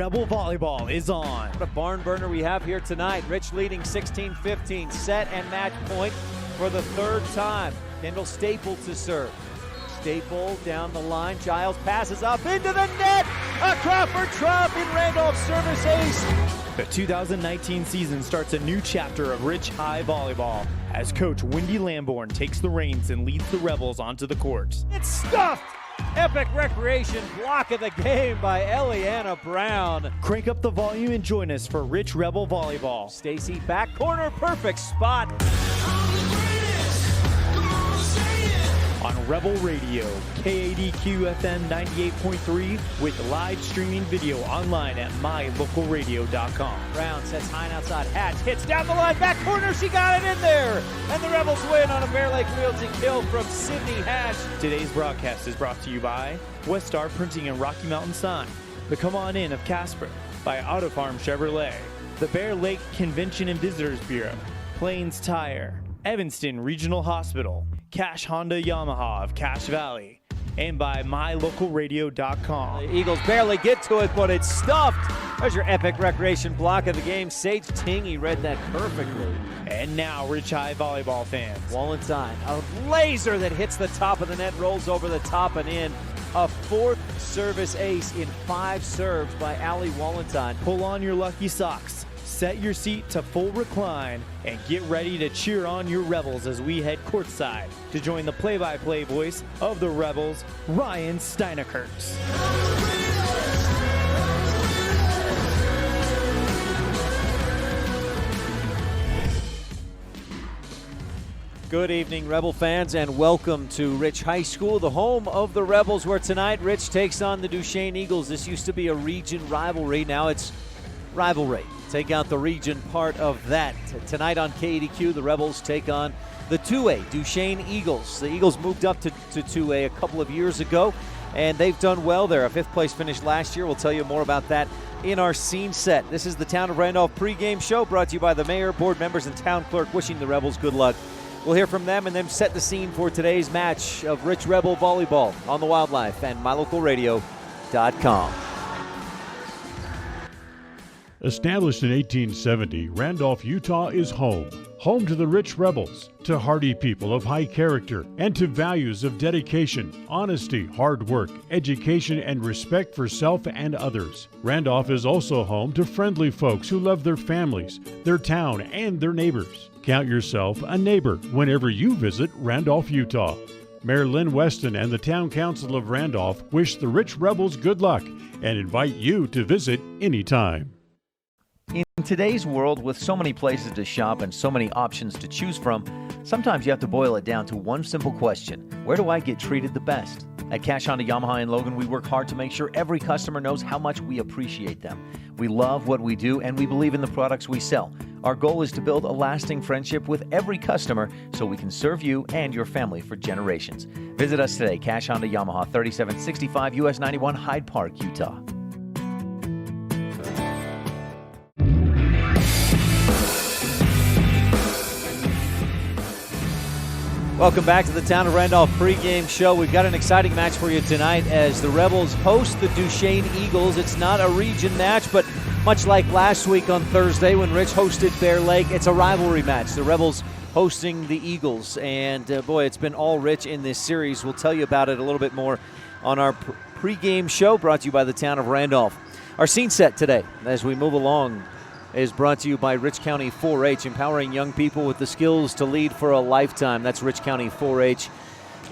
Rebel Volleyball is on. What a barn burner we have here tonight. Rich leading 16-15, set and match point for the third time. Kendall Staple to serve. Staple down the line. Giles passes up into the net. A Crawford drop in Randolph service ace. The 2019 season starts a new chapter of Rich High Volleyball as Coach Wendy Lamborn takes the reins and leads the Rebels onto the court. It's stuffed. Epic recreation block of the game by Eliana Brown. Crank up the volume and join us for Rich Rebel Volleyball. Stacy back corner, perfect spot. On Rebel Radio, KADQ FM 98.3 with live streaming video online at mylocalradio.com. Brown sets high and outside. Hatch hits down the line, back corner, she got it in there. And the Rebels win on a Bear Lake Realty kill from Sydney Hatch. Today's broadcast is brought to you by Westar Printing and Rocky Mountain Sign, the Come On In of Casper, by Auto Farm Chevrolet, the Bear Lake Convention and Visitors Bureau, Plains Tire, Evanston Regional Hospital, Cash Honda Yamaha of Cache Valley, and by mylocalradio.com. The Eagles barely get to it, but it's stuffed. There's your epic recreation block of the game. Sage Tingy read that perfectly. And now, Rich High Volleyball fans. Wallenstein, a laser that hits the top of the net, rolls over the top and in. A fourth service ace in 5 serves by Allie Wallenstein. Pull on your lucky socks, set your seat to full recline, and get ready to cheer on your Rebels as we head courtside to join the play-by-play voice of the Rebels, Ryan STEINECKERT. Good evening, Rebel fans, and welcome to Rich High School, the home of the Rebels, where tonight Rich takes on the Duchesne Eagles. This used to be a region rivalry. Now it's rivalry. Take out the region part of that. Tonight on KADQ, the Rebels take on the 2A Duchesne Eagles. The Eagles moved up to 2A a couple of years ago, and they've done well there. A 5th place finish last year. We'll tell you more about that in our scene set. This is the Town of Randolph pregame show brought to you by the mayor, board members, and town clerk, wishing the Rebels good luck. We'll hear from them and then set the scene for today's match of Rich Rebel Volleyball on the Wildlife and mylocalradio.com. Established in 1870, Randolph, Utah is home to the Rich Rebels, to hardy people of high character, and to values of dedication, honesty, hard work, education, and respect for self and others. Randolph is also home to friendly folks who love their families, their town, and their neighbors. Count yourself a neighbor whenever you visit Randolph, Utah. Mayor Lynn Weston and the Town Council of Randolph wish the Rich Rebels good luck and invite you to visit anytime. In today's world, with so many places to shop and so many options to choose from, sometimes you have to boil it down to one simple question: where do I get treated the best? At Cash Honda Yamaha in Logan, we work hard to make sure every customer knows how much we appreciate them. We love what we do, and we believe in the products we sell. Our goal is to build a lasting friendship with every customer so we can serve you and your family for generations. Visit us today, Cash Honda Yamaha, 3765 US 91, Hyde Park, Utah. Welcome back to the Town of Randolph pregame show. We've got an exciting match for you tonight as the Rebels host the Duchesne Eagles. It's not a region match, but much like last week on Thursday when Rich hosted Bear Lake, it's a rivalry match. The Rebels hosting the Eagles, and boy, it's been all Rich in this series. We'll tell you about it a little bit more on our pregame show brought to you by the Town of Randolph. Our scene set today as we move along is brought to you by Rich County 4-H, empowering young people with the skills to lead for a lifetime. That's Rich County 4-H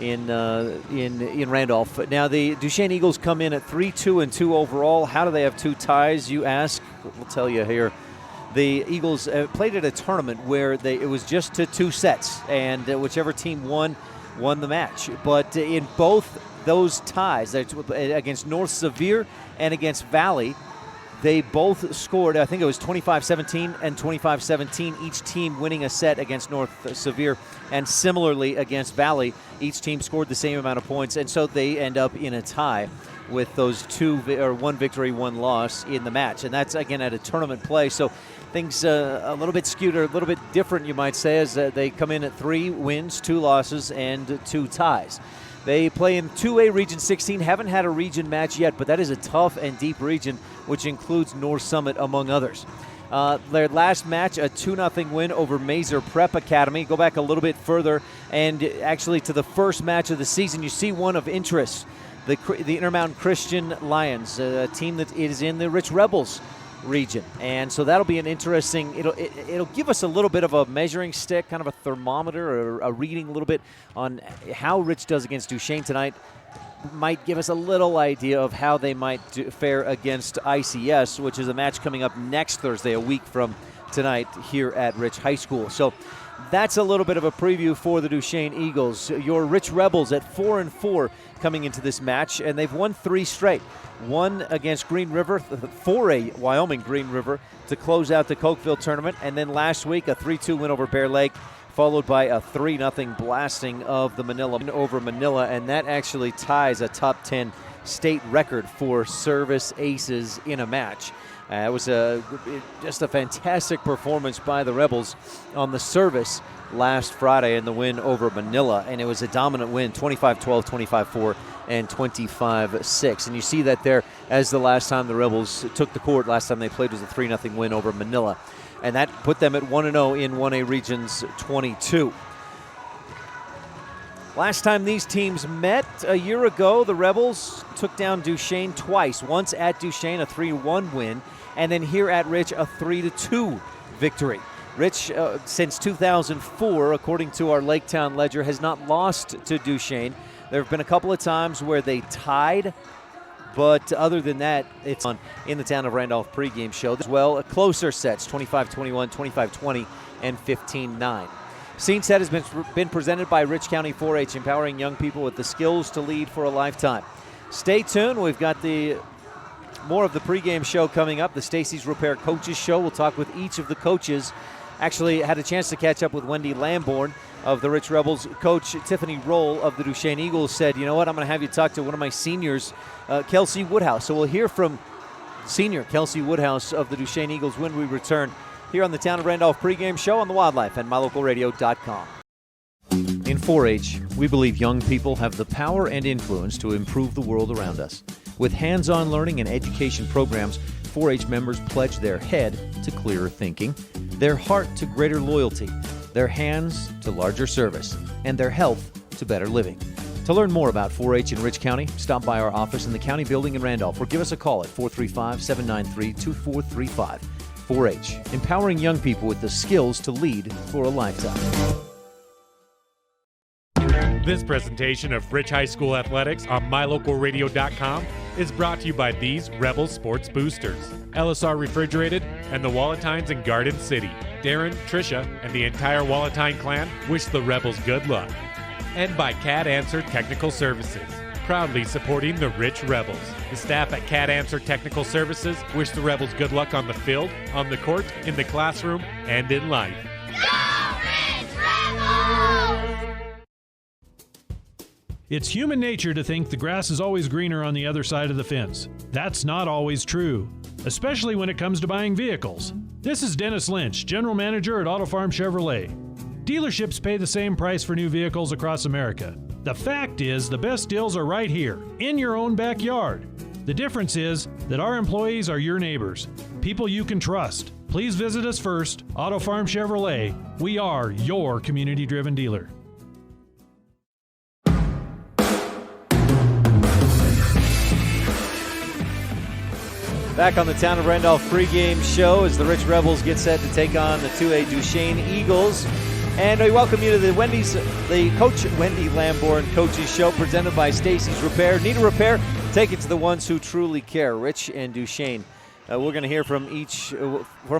in Randolph. Now, the Duchesne Eagles come in at 3-2-2 overall. How do they have 2 ties, you ask? We'll tell you here. The Eagles played at a tournament where it was just to 2 sets, and whichever team won the match. But in both those ties, against North Sevier and against Valley, they both scored, I think it was 25-17 and 25-17, each team winning a set against North Sevier. And similarly against Valley, each team scored the same amount of points. And so they end up in a tie with those 1 victory, 1 loss in the match. And that's, again, at a tournament play. So things a little bit skewed, or a little bit different, you might say, as they come in at 3 wins, 2 losses, and 2 ties. They play in 2A Region 16, haven't had a region match yet, but that is a tough and deep region, which includes North Summit, among others. Their last match, a 2-0 win over Mazer Prep Academy. Go back a little bit further, and actually to the first match of the season, you see one of interest. The Intermountain Christian Lions, a team that is in the Rich Rebels region, and so that'll be an interesting. It'll give us a little bit of a measuring stick, kind of a thermometer, or a reading a little bit on how Rich does against Duchesne tonight. Might give us a little idea of how they might fare against ICS, which is a match coming up next Thursday, a week from tonight here at Rich High School. So that's a little bit of a preview for the Duchesne Eagles. Your Rich Rebels at 4-4 coming into this match, and they've won 3 straight. One against Green River, 4A Wyoming Green River, to close out the Cokeville tournament, and then last week a 3-2 win over Bear Lake, followed by a 3-0 blasting of the Manila over Manila, and that actually ties a top 10 state record for service aces in a match. It was just a fantastic performance by the Rebels on the service last Friday in the win over Manila, and it was a dominant win, 25-12, 25-4, and 25-6. And you see that there as the last time the Rebels took the court, last time they played was a 3-0 win over Manila. And that put them at 1-0 in 1A Regions 22. Last time these teams met a year ago, the Rebels took down Duchesne twice. Once at Duchesne, a 3-1 win, and then here at Rich, a 3-2 victory. Rich, since 2004, according to our Laketown Ledger, has not lost to Duchesne. There have been a couple of times where they tied, but other than that, it's on in the Town of Randolph pregame show. As well, closer sets, 25-21, 25-20, and 15-9. Scene Set has been presented by Rich County 4-H, empowering young people with the skills to lead for a lifetime. Stay tuned. We've got more of the pregame show coming up, the Stacy's Repair Coaches Show. We'll talk with each of the coaches. Actually had a chance to catch up with Wendy Lamborn of the Rich Rebels. Coach Tiffany Roll of the Duchesne Eagles said, you know what, I'm going to have you talk to one of my seniors, Kelsey Woodhouse. So we'll hear from senior Kelsey Woodhouse of the Duchesne Eagles when we return here on the Town of Randolph pregame show on the Wildlife and MyLocalRadio.com. In 4-H, we believe young people have the power and influence to improve the world around us. With hands-on learning and education programs, 4-H members pledge their head to clearer thinking, their heart to greater loyalty, their hands to larger service, and their health to better living. To learn more about 4-H in Rich County, stop by our office in the county building in Randolph or give us a call at 435-793-2435. 4-H, empowering young people with the skills to lead for a lifetime. This presentation of Rich High School Athletics on MyLocalRadio.com is brought to you by these Rebel Sports Boosters, LSR Refrigerated, and the Walletines in Garden City. Darren, Tricia, and the entire Walletine clan wish the Rebels good luck. And by CAD Answer Technical Services, proudly supporting the Rich Rebels. The staff at CAD Answer Technical Services wish the Rebels good luck on the field, on the court, in the classroom, and in life. Go Rich Rebels! It's human nature to think the grass is always greener on the other side of the fence. That's not always true, especially when it comes to buying vehicles. This is Dennis Lynch, General Manager at Auto Farm Chevrolet. Dealerships pay the same price for new vehicles across America. The fact is, the best deals are right here, in your own backyard. The difference is that our employees are your neighbors, people you can trust. Please visit us first, Auto Farm Chevrolet. We are your community-driven dealer. Back on the Town of Randolph pregame show as the Rich Rebels get set to take on the 2A Duchesne Eagles. And we welcome you to the Coach Wendy Lamborn Coaches Show presented by Stacy's Repair. Need a repair? Take it to the ones who truly care, Rich and Duchesne. We're going to hear from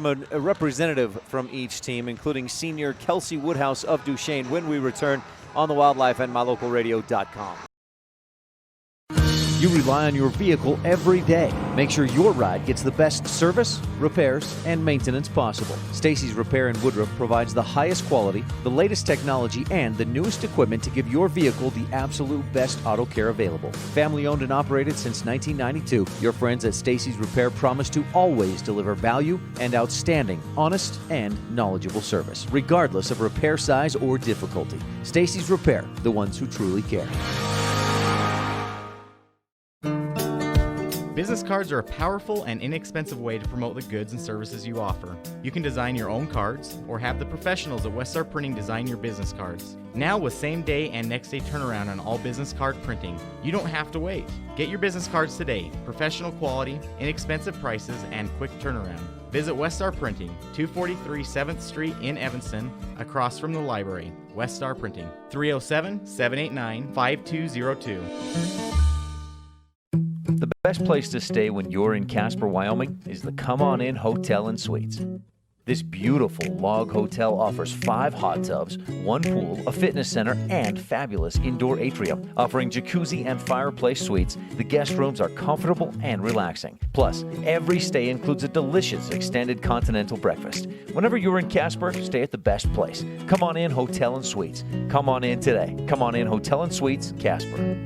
a representative from each team, including senior Kelsey Woodhouse of Duchesne when we return on the Wildlife and MyLocalRadio.com. You rely on your vehicle every day. Make sure your ride gets the best service, repairs, and maintenance possible. Stacy's Repair in Woodruff provides the highest quality, the latest technology, and the newest equipment to give your vehicle the absolute best auto care available. Family owned and operated since 1992, your friends at Stacy's Repair promise to always deliver value and outstanding, honest, and knowledgeable service, regardless of repair size or difficulty. Stacy's Repair, the ones who truly care. Business cards are a powerful and inexpensive way to promote the goods and services you offer. You can design your own cards or have the professionals at West Star Printing design your business cards. Now with same-day and next-day turnaround on all business card printing, you don't have to wait. Get your business cards today. Professional quality, inexpensive prices, and quick turnaround. Visit West Star Printing, 243 7th Street in Evanston, across from the library. West Star Printing, 307-789-5202. The best place to stay when you're in Casper, Wyoming is the Come On In Hotel and Suites. This beautiful log hotel offers 5 hot tubs, 1 pool, a fitness center, and fabulous indoor atrium. Offering jacuzzi and fireplace suites, the guest rooms are comfortable and relaxing. Plus, every stay includes a delicious extended continental breakfast. Whenever you're in Casper, stay at the best place. Come On In Hotel and Suites. Come on in today. Come On In Hotel and Suites, Casper.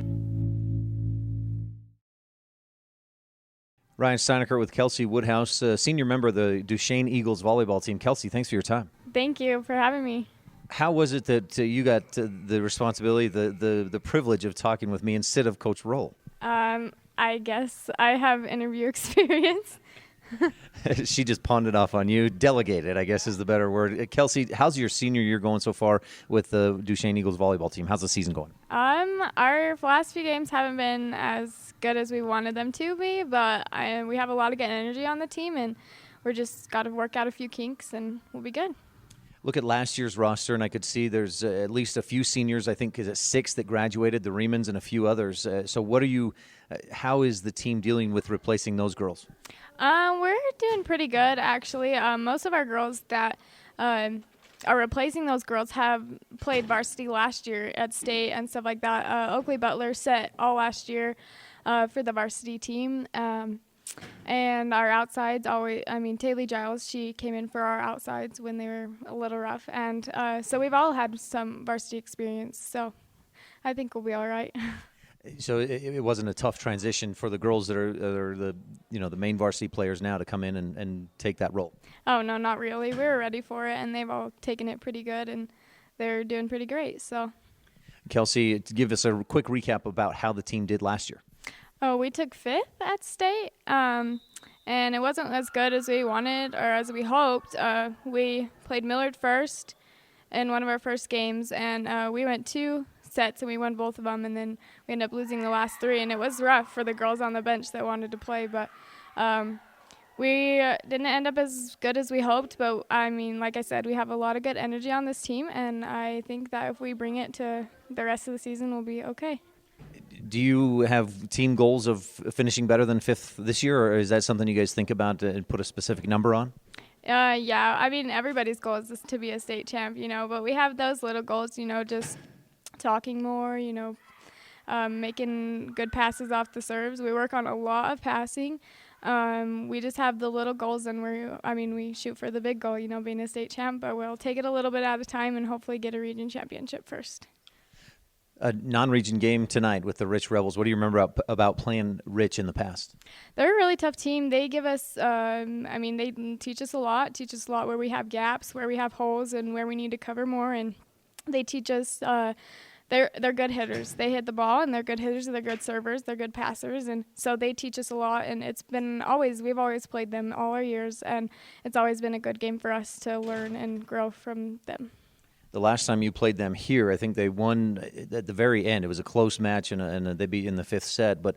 Ryan Steineckert with Kelsey Woodhouse, senior member of the Duchesne Eagles volleyball team. Kelsey, thanks for your time. Thank you for having me. How was it that you got the responsibility, the privilege of talking with me instead of Coach Roll? I guess I have interview experience. She just pawned it off on you. Delegated, I guess, is the better word. Kelsey, how's your senior year going so far with the Duchesne Eagles volleyball team? How's the season going? Our last few games haven't been as good as we wanted them to be, but we have a lot of good energy on the team, and we're just got to work out a few kinks, and we'll be good. Look at last year's roster, and I could see there's at least a few seniors. I think is it 6 that graduated, the Remans and a few others. So what are you? How is the team dealing with replacing those girls? We're doing pretty good, actually. Most of our girls that are replacing those girls have played varsity last year at state and stuff like that. Oakley Butler set all last year for the varsity team. And our outsides Taylor Giles, she came in for our outsides when they were a little rough. And so we've all had some varsity experience. So I think we'll be all right. So it wasn't a tough transition for the girls that are the main varsity players now to come in and take that role. Oh, no, not really. We were ready for it, and they've all taken it pretty good, and they're doing pretty great. So, Kelsey, give us a quick recap about how the team did last year. Oh, we took 5th at state, and it wasn't as good as we wanted or as we hoped. We played Millard first in one of our first games, and we went 2 sets and we won both of them, and then we ended up losing the last 3, and it was rough for the girls on the bench that wanted to play, but we didn't end up as good as we hoped. But like I said, we have a lot of good energy on this team, and I think that if we bring it to the rest of the season, we'll be okay. Do you have team goals of finishing better than 5th this year, or is that something you guys think about and put a specific number on? Yeah, everybody's goal is to be a state champ, but we have those little goals, just talking more, making good passes off the serves. We work on a lot of passing. We just have the little goals, and we shoot for the big goal, being a state champ, but we'll take it a little bit at a time and hopefully get a region championship first. A non-region game tonight with the Rich Rebels. What do you remember about playing Rich in the past? They're a really tough team. They give us, they teach us a lot where we have gaps, where we have holes, and where we need to cover more, and they teach us they're good hitters. They hit the ball, and they're good hitters, they're good servers, they're good passers, and so they teach us a lot, and we've always played them all our years, and it's always been a good game for us to learn and grow from them. The last time you played them here, I think they won at the very end. It was a close match, and they beat in the 5th set. But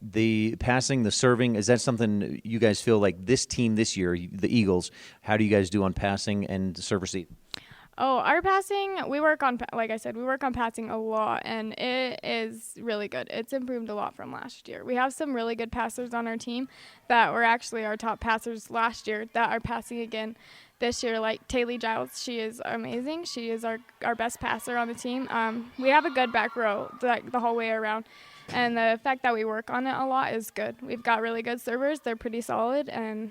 the passing, the serving, is that something you guys feel like this team this year, the Eagles, how do you guys do on passing and serve receive? Oh, our passing, like I said, we work on passing a lot, and it is really good. It's improved a lot from last year. We have some really good passers on our team that were actually our top passers last year that are passing again this year, like Taylor Giles. She is amazing. She is our best passer on the team. We have a good back row the whole way around, and the fact that we work on it a lot is good. We've got really good servers. They're pretty solid, and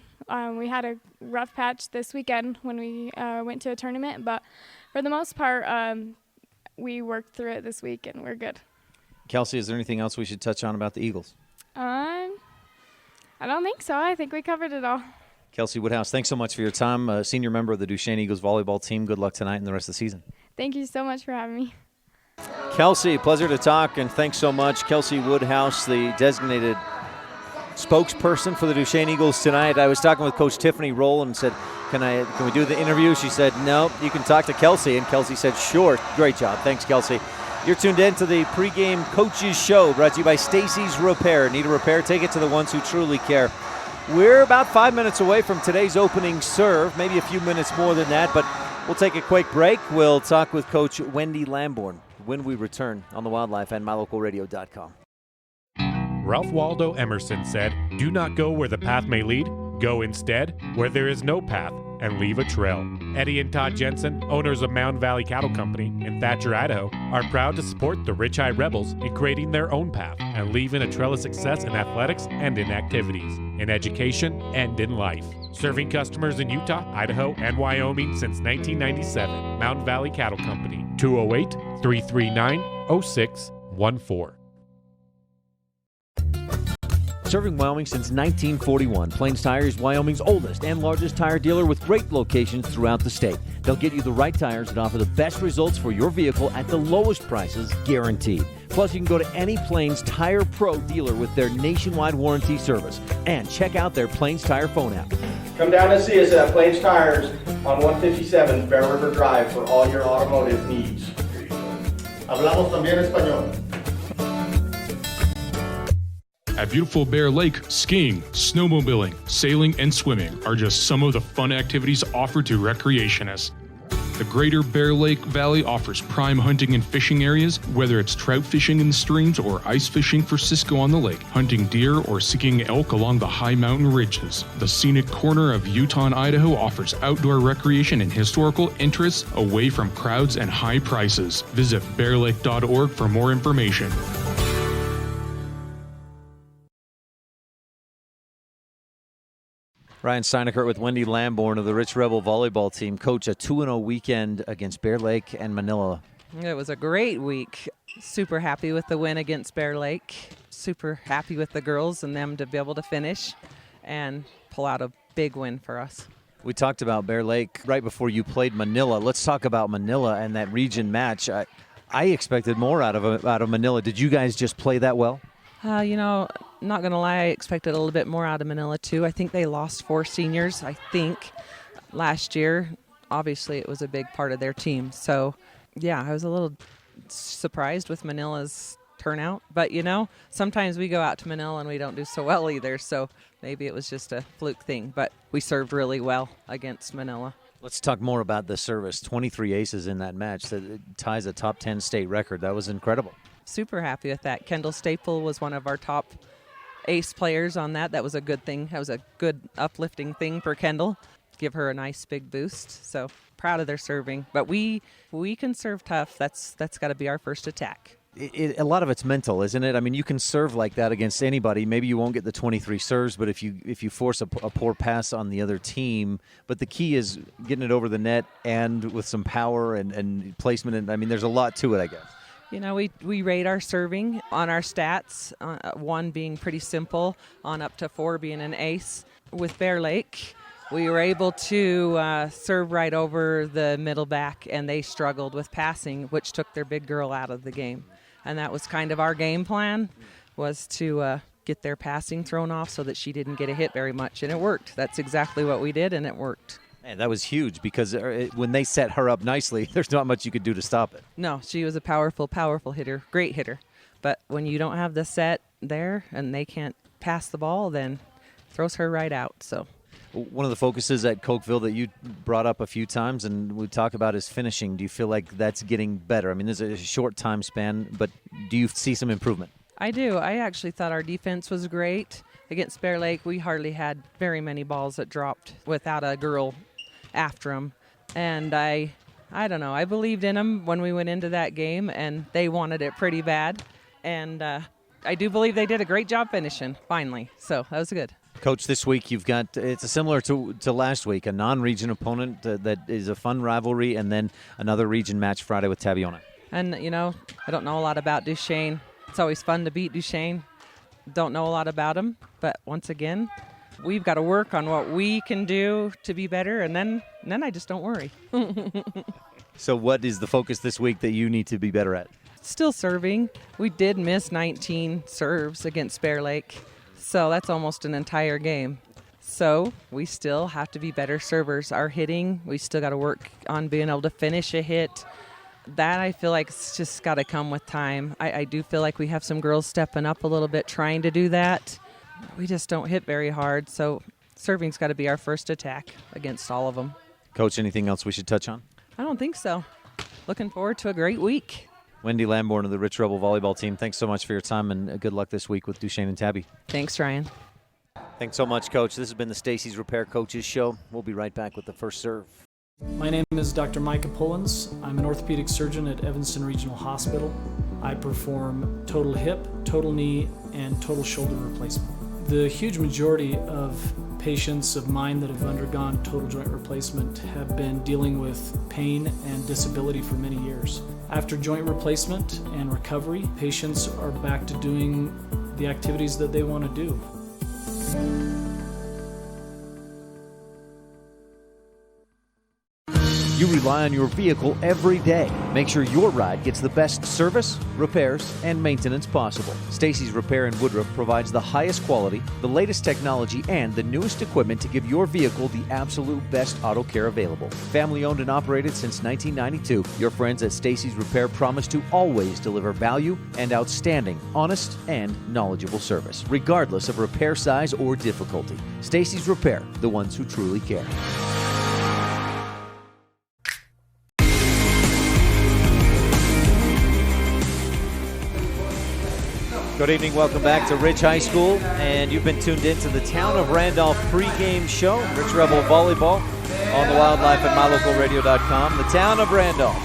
we had a rough patch this weekend when we went to a tournament, but for the most part, we worked through it this week, and we're good. Kelsey, is there anything else we should touch on about the Eagles? I don't think so. I think we covered it all. Kelsey Woodhouse, thanks so much for your time. Senior member of the Duchesne Eagles volleyball team. Good luck tonight and the rest of the season. Thank you so much for having me. Kelsey, pleasure to talk, and thanks so much. Kelsey Woodhouse, the designated spokesperson for the Duchesne Eagles tonight. I was talking with Coach Tiffany Roll and said, can we do the interview? She said, no, you can talk to Kelsey. And Kelsey said, sure. Great job. Thanks, Kelsey. You're tuned in to the pregame coaches show brought to you by Stacy's Repair. Need a repair? Take it to the ones who truly care. We're about 5 minutes away from today's opening serve, maybe a few minutes more than that, but we'll take a quick break. We'll talk with Coach Wendy Lamborn when we return on the Wildlife and MyLocalRadio.com. Ralph Waldo Emerson said, "Do not go where the path may lead. Go instead where there is no path and leave a trail." Eddie and Todd Jensen, owners of Mountain Valley Cattle Company in Thatcher, Idaho, are proud to support the Rich High Rebels in creating their own path and leaving a trail of success in athletics and in activities, in education and in life. Serving customers in Utah, Idaho, and Wyoming since 1997. Mountain Valley Cattle Company, 208-339-0614. Serving Wyoming since 1941, Plains Tire is Wyoming's oldest and largest tire dealer with great locations throughout the state. They'll get you the right tires that offer the best results for your vehicle at the lowest prices, guaranteed. Plus, you can go to any Plains Tire Pro dealer with their nationwide warranty service. And check out their Plains Tire phone app. Come down and see us at Plains Tires on 157 Bear River Drive for all your automotive needs. Hablamos también español. At beautiful Bear Lake, skiing, snowmobiling, sailing, and swimming are just some of the fun activities offered to recreationists. The Greater Bear Lake Valley offers prime hunting and fishing areas, whether it's trout fishing in the streams or ice fishing for Cisco on the lake, hunting deer or seeking elk along the high mountain ridges. The scenic corner of Utah and Idaho offers outdoor recreation and historical interests away from crowds and high prices. Visit bearlake.org for more information. Ryan Steineckert with Wendy Lamborn of the Rich Rebel volleyball team. Coach, a 2-0 weekend against Bear Lake and Manila. It was a great week. Super happy with the win against Bear Lake. Super happy with the girls and them to be able to finish and pull out a big win for us. We talked about Bear Lake right before you played Manila. Let's talk about Manila and that region match. I expected more out of Manila. Did you guys just play that well? Not going to lie, I expected a little bit more out of Manila, too. I think they lost 4 seniors, last year. Obviously, it was a big part of their team. So, yeah, I was a little surprised with Manila's turnout. But, sometimes we go out to Manila and we don't do so well either. So maybe it was just a fluke thing. But we served really well against Manila. Let's talk more about the service. 23 aces in that match. That ties a top 10 state record. That was incredible. Super happy with that. Kendall Staple was one of our top ace players on that. That was a good thing. That was a good uplifting thing for Kendall. Give her a nice big boost. So proud of their serving. But we can serve tough. That's got to be our first attack. A lot of it's mental, isn't it? I mean, you can serve like that against anybody. Maybe you won't get the 23 serves, but if you force a poor pass on the other team, but the key is getting it over the net and with some power and placement. And I mean, there's a lot to it, I guess. We rate our serving on our stats, 1 being pretty simple, on up to 4 being an ace. With Bear Lake, we were able to serve right over the middle back, and they struggled with passing, which took their big girl out of the game. And that was kind of our game plan, was to get their passing thrown off so that she didn't get a hit very much, and it worked. That's exactly what we did, and it worked. And that was huge because when they set her up nicely, there's not much you could do to stop it. No, she was a powerful hitter, great hitter. But when you don't have the set there and they can't pass the ball, then throws her right out. So one of the focuses at Cokeville that you brought up a few times and we talk about is finishing. Do you feel like that's getting better? I mean, there's a short time span, but do you see some improvement? I do. I actually thought our defense was great. Against Bear Lake, we hardly had very many balls that dropped without a girl after them. And I don't know. I believed in them when we went into that game, and they wanted it pretty bad. And I do believe they did a great job finishing, finally. So that was good. Coach, this week you've got, it's similar to last week, a non-region opponent that is a fun rivalry, and then another region match Friday with Tabiona. And, I don't know a lot about Duchesne. It's always fun to beat Duchesne. Don't know a lot about them, but once again, we've got to work on what we can do to be better, and then I just don't worry. So what is the focus this week that you need to be better at? Still serving. We did miss 19 serves against Bear Lake, So that's almost an entire game. So we still have to be better servers. Our hitting, we still got to work on being able to finish a hit. That I feel like it's just got to come with time. I do feel like we have some girls stepping up a little bit trying to do that. We just don't hit very hard, so serving's got to be our first attack against all of them. Coach, anything else we should touch on? I don't think so. Looking forward to a great week. Wendy Lamborn of the Rich Rebel volleyball team, thanks so much for your time, and good luck this week with Duchesne and Tabby. Thanks, Ryan. Thanks so much, Coach. This has been the Stacy's Repair Coaches Show. We'll be right back with the first serve. My name is Dr. Micah Pullins. I'm an orthopedic surgeon at Evanston Regional Hospital. I perform total hip, total knee, and total shoulder replacement. The huge majority of patients of mine that have undergone total joint replacement have been dealing with pain and disability for many years. After joint replacement and recovery, patients are back to doing the activities that they want to do. You rely on your vehicle every day. Make sure your ride gets the best service, repairs, and maintenance possible. Stacy's Repair in Woodruff provides the highest quality, the latest technology, and the newest equipment to give your vehicle the absolute best auto care available. Family owned and operated since 1992, your friends at Stacy's Repair promise to always deliver value and outstanding, honest, and knowledgeable service, regardless of repair size or difficulty. Stacy's Repair, the ones who truly care. Good evening, welcome back to Rich High School, and you've been tuned in to the Town of Randolph pregame show, Rich Rebel Volleyball, on the Wildlife at mylocalradio.com. The Town of Randolph.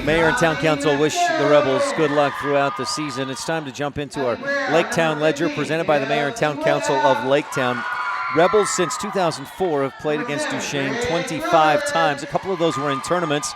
Mayor and Town Council wish the Rebels good luck throughout the season. It's time to jump into our Laketown Ledger, presented by the Mayor and Town Council of Laketown. Rebels, since 2004, have played against Duchesne 25 times. A couple of those were in tournaments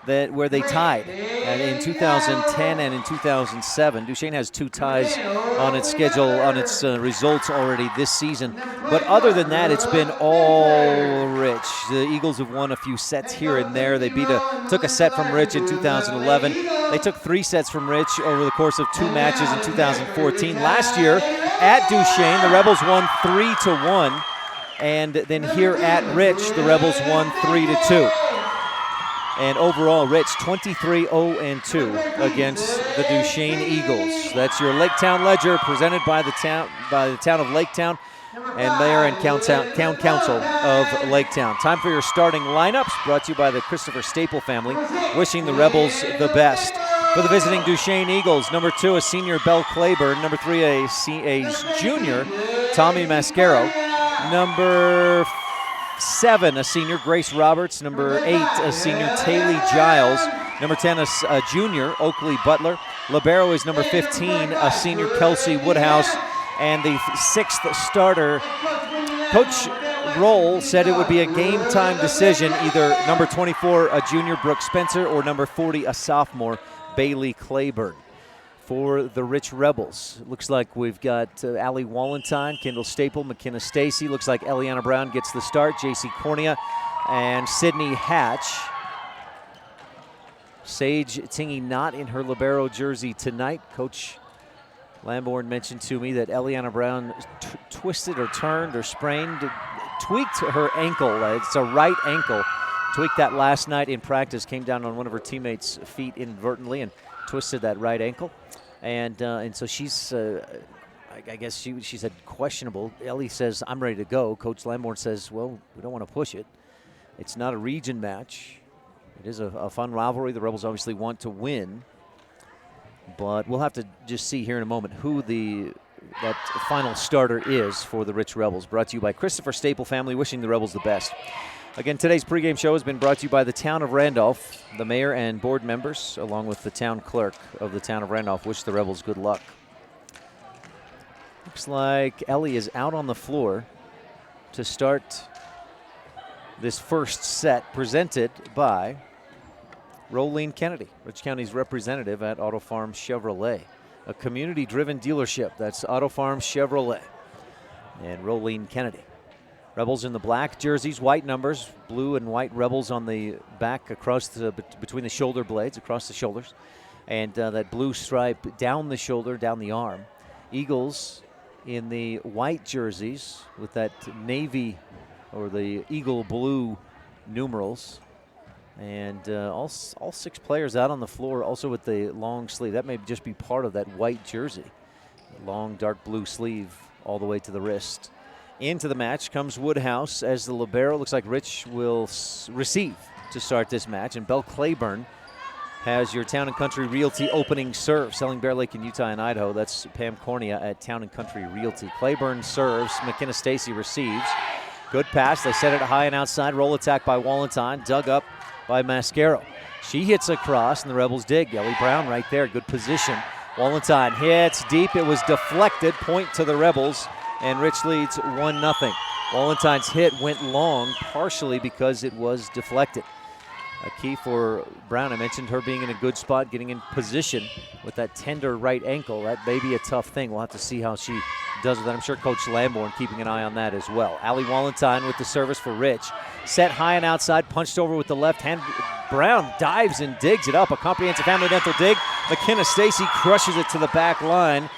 where they tied in 2010 and in 2007. Duchesne has 2 ties on its schedule, on its results already this season. But other than that, it's been all Rich. The Eagles have won a few sets here and there. They took a set from Rich in 2011. They took 3 sets from Rich over the course of 2 matches in 2014. Last year at Duchesne, the Rebels won 3-1. And then here at Rich, the Rebels won 3-2. And overall, Rich 23-0-2 against the Duchesne Eagles. That's your Laketown Ledger, presented by the town of Laketown and Mayor and Town Council of Laketown. Time for your starting lineups, brought to you by the Christopher Staple family, wishing the Rebels the best. For the visiting Duchesne Eagles, number 2, a senior, Belle Claiborne. Number 3, a junior, Tommy Mascaro. Number 7, a senior, Grace Roberts. Number 8, a senior, Taylor Giles. Number 10, a junior, Oakley Butler. Libero is number 15, a senior, Kelsey Woodhouse. And the 6th starter, Coach Roll said it would be a game-time decision, either number 24, a junior, Brooke Spencer, or number 40, a sophomore, Bailey Claiborne. For the Rich Rebels, it looks like we've got Allie Walentine, Kendall Staple, McKenna Stacy. Looks like Eliana Brown gets the start, JC Cornea, and Sydney Hatch. Sage Tingy not in her libero jersey tonight. Coach Lamborn mentioned to me that Eliana Brown twisted or turned or sprained, tweaked her ankle. It's a right ankle. Tweaked that last night in practice, came down on one of her teammates' feet inadvertently and twisted that right ankle. And so she's, I guess she said questionable. Ellie says, I'm ready to go. Coach Lamborn says, well, we don't want to push it. It's not a region match. It is a fun rivalry. The Rebels obviously want to win. But we'll have to just see here in a moment who that final starter is for the Rich Rebels. Brought to you by Christopher Staple family, wishing the Rebels the best. Again, today's pregame show has been brought to you by the Town of Randolph. The mayor and board members, along with the town clerk of the Town of Randolph, wish the Rebels good luck. Looks like Ellie is out on the floor to start this first set, presented by Rolene Kennedy, Rich County's representative at Auto Farm Chevrolet, a community-driven dealership. That's Auto Farm Chevrolet and Rolene Kennedy. Rebels in the black jerseys, white numbers, blue and white Rebels on the back across between the shoulder blades, across the shoulders, and that blue stripe down the shoulder, down the arm. Eagles in the white jerseys with that navy or the eagle blue numerals. And all 6 players out on the floor, also with the long sleeve. That may just be part of that white jersey. Long dark blue sleeve all the way to the wrist. Into the match comes Woodhouse as the libero. Looks like Rich will receive to start this match. And Belle Claiborne has your Town & Country Realty opening serve, selling Bear Lake in Utah and Idaho. That's Pam Cornea at Town & Country Realty. Claiborne serves. McKenna Stacy receives. Good pass. They set it high and outside. Roll attack by Wallenstein. Dug up by Mascaro. She hits across, and the Rebels dig. Ellie Brown right there. Good position. Wallenstein hits deep. It was deflected. Point to the Rebels, and Rich leads 1-0. Wallenstein's hit went long, partially because it was deflected. A key for Brown, I mentioned her being in a good spot, getting in position with that tender right ankle. That may be a tough thing. We'll have to see how she does with that. I'm sure Coach Lamborn keeping an eye on that as well. Allie Wallenstein with the service for Rich. Set high and outside, punched over with the left hand. Brown dives and digs it up. A comprehensive family dental dig. McKenna Stacy crushes it to the back line.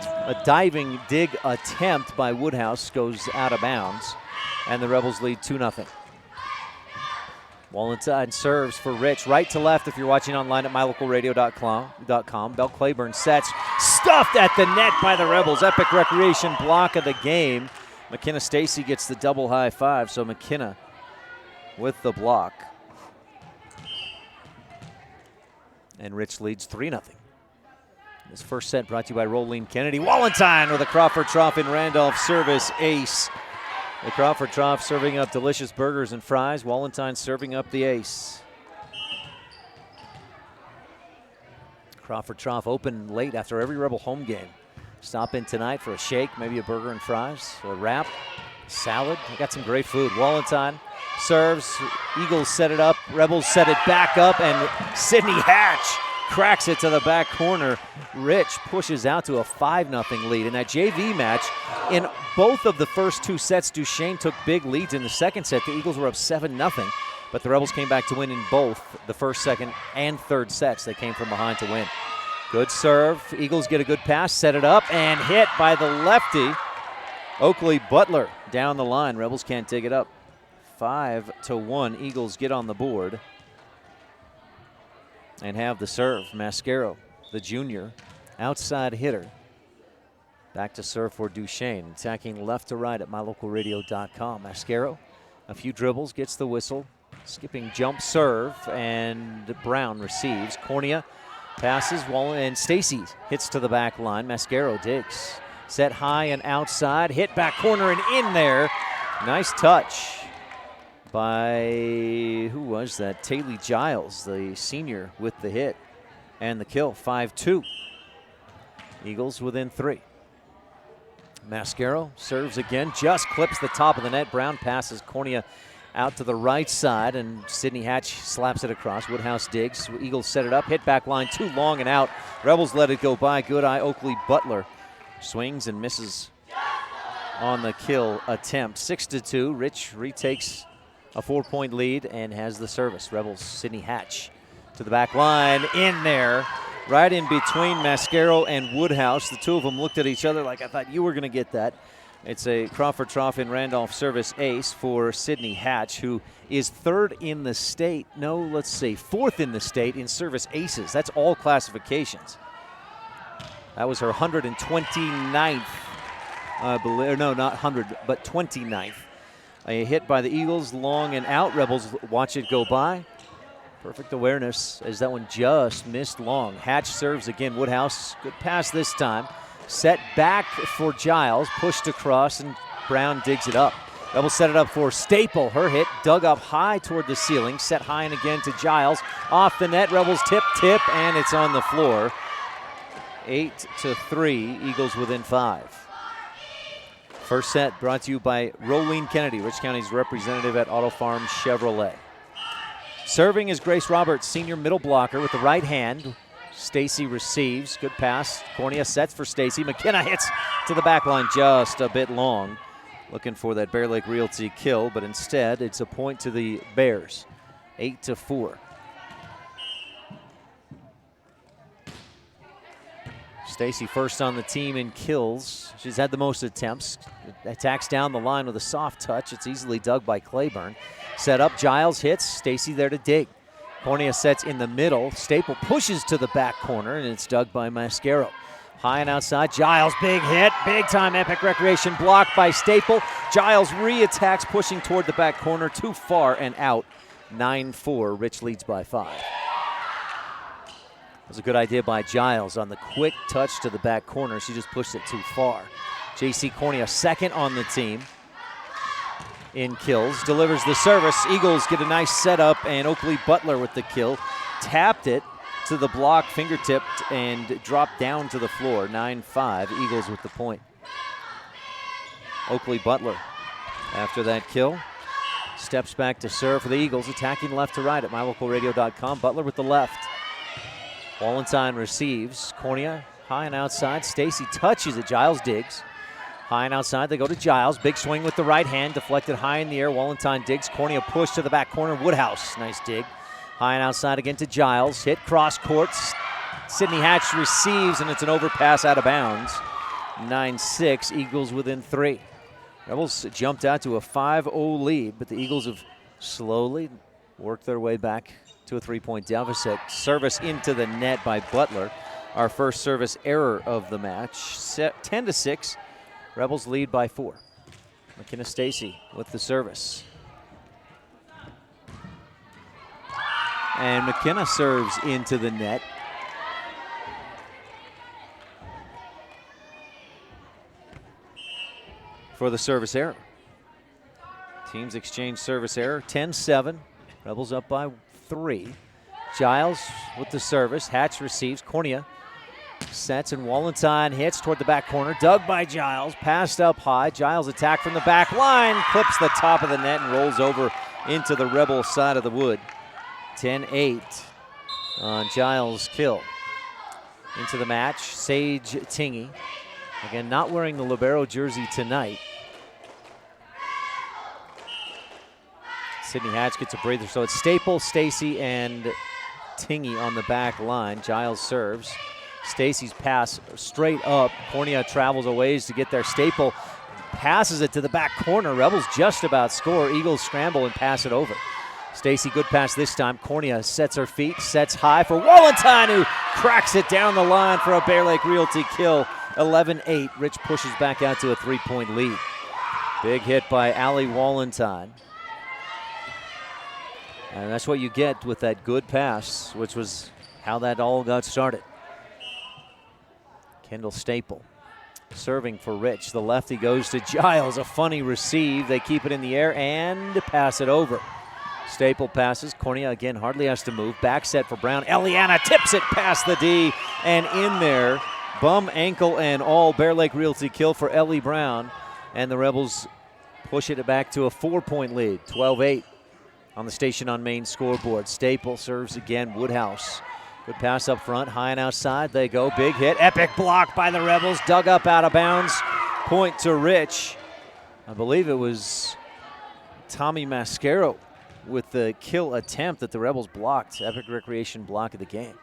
A diving dig attempt by Woodhouse goes out of bounds, and the Rebels lead 2-0. Wallenstein serves for Rich, right to left if you're watching online at mylocalradio.com. Belle Claiborne sets, stuffed at the net by the Rebels. Epic Recreation block of the game. McKenna Stacy gets the double high five, so McKenna with the block. And Rich leads 3-0. This first set brought to you by Rolene Kennedy. Wallenstein with a Crawford Trough in Randolph service ace. The Crawford Trough serving up delicious burgers and fries. Wallenstein serving up the ace. Crawford Trough open late after every Rebel home game. Stop in tonight for a shake, maybe a burger and fries, a wrap, salad. They got some great food. Wallenstein serves. Eagles set it up. Rebels set it back up, and Sydney Hatch cracks it to the back corner. Rich pushes out to a 5-0 lead. In that JV match, in both of the first 2 sets, Duchesne took big leads. In the second set, the Eagles were up 7-0, but the Rebels came back to win in both the first, second, and third sets. They came from behind to win. Good serve. Eagles get a good pass, set it up, and hit by the lefty, Oakley Butler, down the line. Rebels can't dig it up. 5-1, Eagles get on the board and have the serve. Mascaro, the junior, outside hitter. Back to serve for Duchesne, attacking left to right at mylocalradio.com. Mascaro, a few dribbles, gets the whistle. Skipping jump serve, and Brown receives. Cornea passes, and Stacy hits to the back line. Mascaro digs. Set high and outside, hit back corner and in there. Nice touch by, who was that? Taylor Giles, the senior, with the hit and the kill. 5-2. Eagles within 3. Mascaro serves again, just clips the top of the net. Brown passes Cornea out to the right side, and Sydney Hatch slaps it across. Woodhouse digs. Eagles set it up, hit back line, too long and out. Rebels let it go by. Good eye, Oakley Butler swings and misses on the kill attempt. 6-2. Rich retakes a 4-point lead and has the service. Rebels, Sydney Hatch to the back line, in there, right in between Mascaro and Woodhouse. The two of them looked at each other like, I thought you were going to get that. It's a Crawford Trough in Randolph service ace for Sydney Hatch, who is 3rd in the state. No, let's say 4th in the state in service aces. That's all classifications. That was her 129th, I believe. No, not 100, but 29th. A hit by the Eagles, long and out. Rebels watch it go by. Perfect awareness as that one just missed long. Hatch serves again. Woodhouse, good pass this time. Set back for Giles, pushed across, and Brown digs it up. Rebels set it up for Staple. Her hit dug up high toward the ceiling. Set high and again to Giles. Off the net, Rebels tip, and it's on the floor. 8-3, Eagles within 5. First set brought to you by Rolene Kennedy, Rich County's representative at Auto Farm Chevrolet. Serving is Grace Roberts, senior middle blocker with the right hand. Stacy receives. Good pass. Cornea sets for Stacy. McKenna hits to the back line just a bit long. Looking for that Bear Lake Realty kill, but instead it's a point to the Bears. 8-4. Stacy first on the team in kills. She's had the most attempts. Attacks down the line with a soft touch. It's easily dug by Claiborne. Set up, Giles hits. Stacy there to dig. Cornea sets in the middle. Staple pushes to the back corner, and it's dug by Mascaro. High and outside, Giles, big hit. Big time Epic Recreation blocked by Staple. Giles re-attacks, pushing toward the back corner. Too far and out. 9-4, Rich leads by 5. It was a good idea by Giles on the quick touch to the back corner. She just pushed it too far. J.C. Cornea second on the team in kills. Delivers the service. Eagles get a nice setup, and Oakley Butler with the kill. Tapped it to the block, fingertipped, and dropped down to the floor. 9-5, Eagles with the point. Oakley Butler, after that kill, steps back to serve for the Eagles, attacking left to right at mylocalradio.com. Butler with the left. Wallenstein receives. Cornea high and outside. Stacy touches it. Giles digs. High and outside. They go to Giles. Big swing with the right hand. Deflected high in the air. Wallenstein digs. Cornea push to the back corner. Woodhouse. Nice dig. High and outside again to Giles. Hit cross courts. Sydney Hatch receives, and it's an overpass out of bounds. 9-6. Eagles within 3. Rebels jumped out to a 5-0 lead, but the Eagles have slowly worked their way back to a 3-point deficit. Service into the net by Butler. Our first service error of the match. 10-6. Rebels lead by 4. McKenna Stacy with the service. And McKenna serves into the net. For the service error. Teams exchange service error. 10-7. Rebels up by 3. Giles with the service. Hatch receives. Cornea sets, and Wallenstein hits toward the back corner. Dug by Giles. Passed up high. Giles attack from the back line. Clips the top of the net and rolls over into the Rebel side of the wood. 10-8 on Giles' kill. Into the match, Sage Tingy. Again, not wearing the libero jersey tonight. Sydney Hatch gets a breather, so it's Staple, Stacy, and Tingy on the back line. Giles serves. Stacy's pass straight up. Cornea travels a ways to get there. Staple passes it to the back corner. Rebels just about score. Eagles scramble and pass it over. Stacy, good pass this time. Cornea sets her feet, sets high for Wallenstein, who cracks it down the line for a Bear Lake Realty kill. 11-8. Rich pushes back out to a 3-point lead. Big hit by Allie Wallenstein. And that's what you get with that good pass, which was how that all got started. Kendall Staple serving for Rich. The lefty goes to Giles. A funny receive. They keep it in the air and pass it over. Staple passes. Cornea again hardly has to move. Back set for Brown. Eliana tips it past the D and in there. Bum, ankle, and all. Bear Lake Realty kill for Ellie Brown. And the Rebels push it back to a 4-point lead. 12-8 on the Station on Main scoreboard. Staple serves again. Woodhouse. Good pass up front. High and outside. They go. Big hit. Epic block by the Rebels. Dug up out of bounds. Point to Rich. I believe it was Tommy Mascaro with the kill attempt that the Rebels blocked. Epic Recreation block of the game.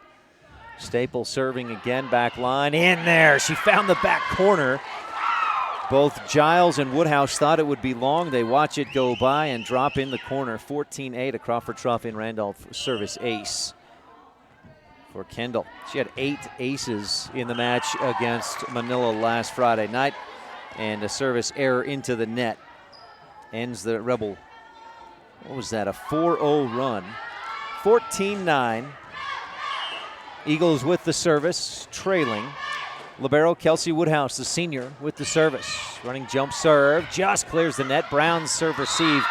Staple serving again, back line, in there. She found the back corner. Both Giles and Woodhouse thought it would be long. They watch it go by and drop in the corner. 14-8, a Crawford Trophy and Randolph service ace for Kendall. She had 8 aces in the match against Manila last Friday night, and a service error into the net ends the Rebel, what was that, a 4-0 run. 14-9. Eagles with the service, trailing. Libero Kelsey Woodhouse, the senior, with the service. Running jump serve, just clears the net. Brown's serve receive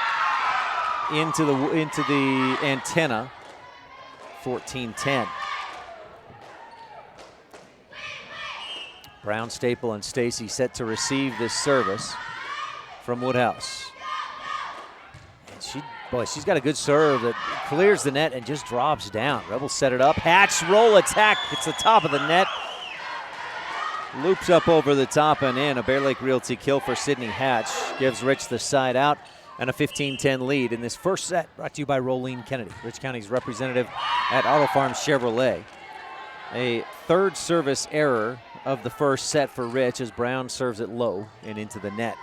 into the antenna. 14-10. Brown, Staple, and Stacy set to receive this service from Woodhouse. And she's got a good serve that clears the net and just drops down. Rebels set it up. Hatch roll attack. It's the top of the net. Loops up over the top and in. A Bear Lake Realty kill for Sydney Hatch. Gives Rich the side out and a 15-10 lead in this first set. Brought to you by Rolene Kennedy, Rich County's representative at Auto Farm Chevrolet. A third service error of the first set for Rich as Brown serves it low and into the net.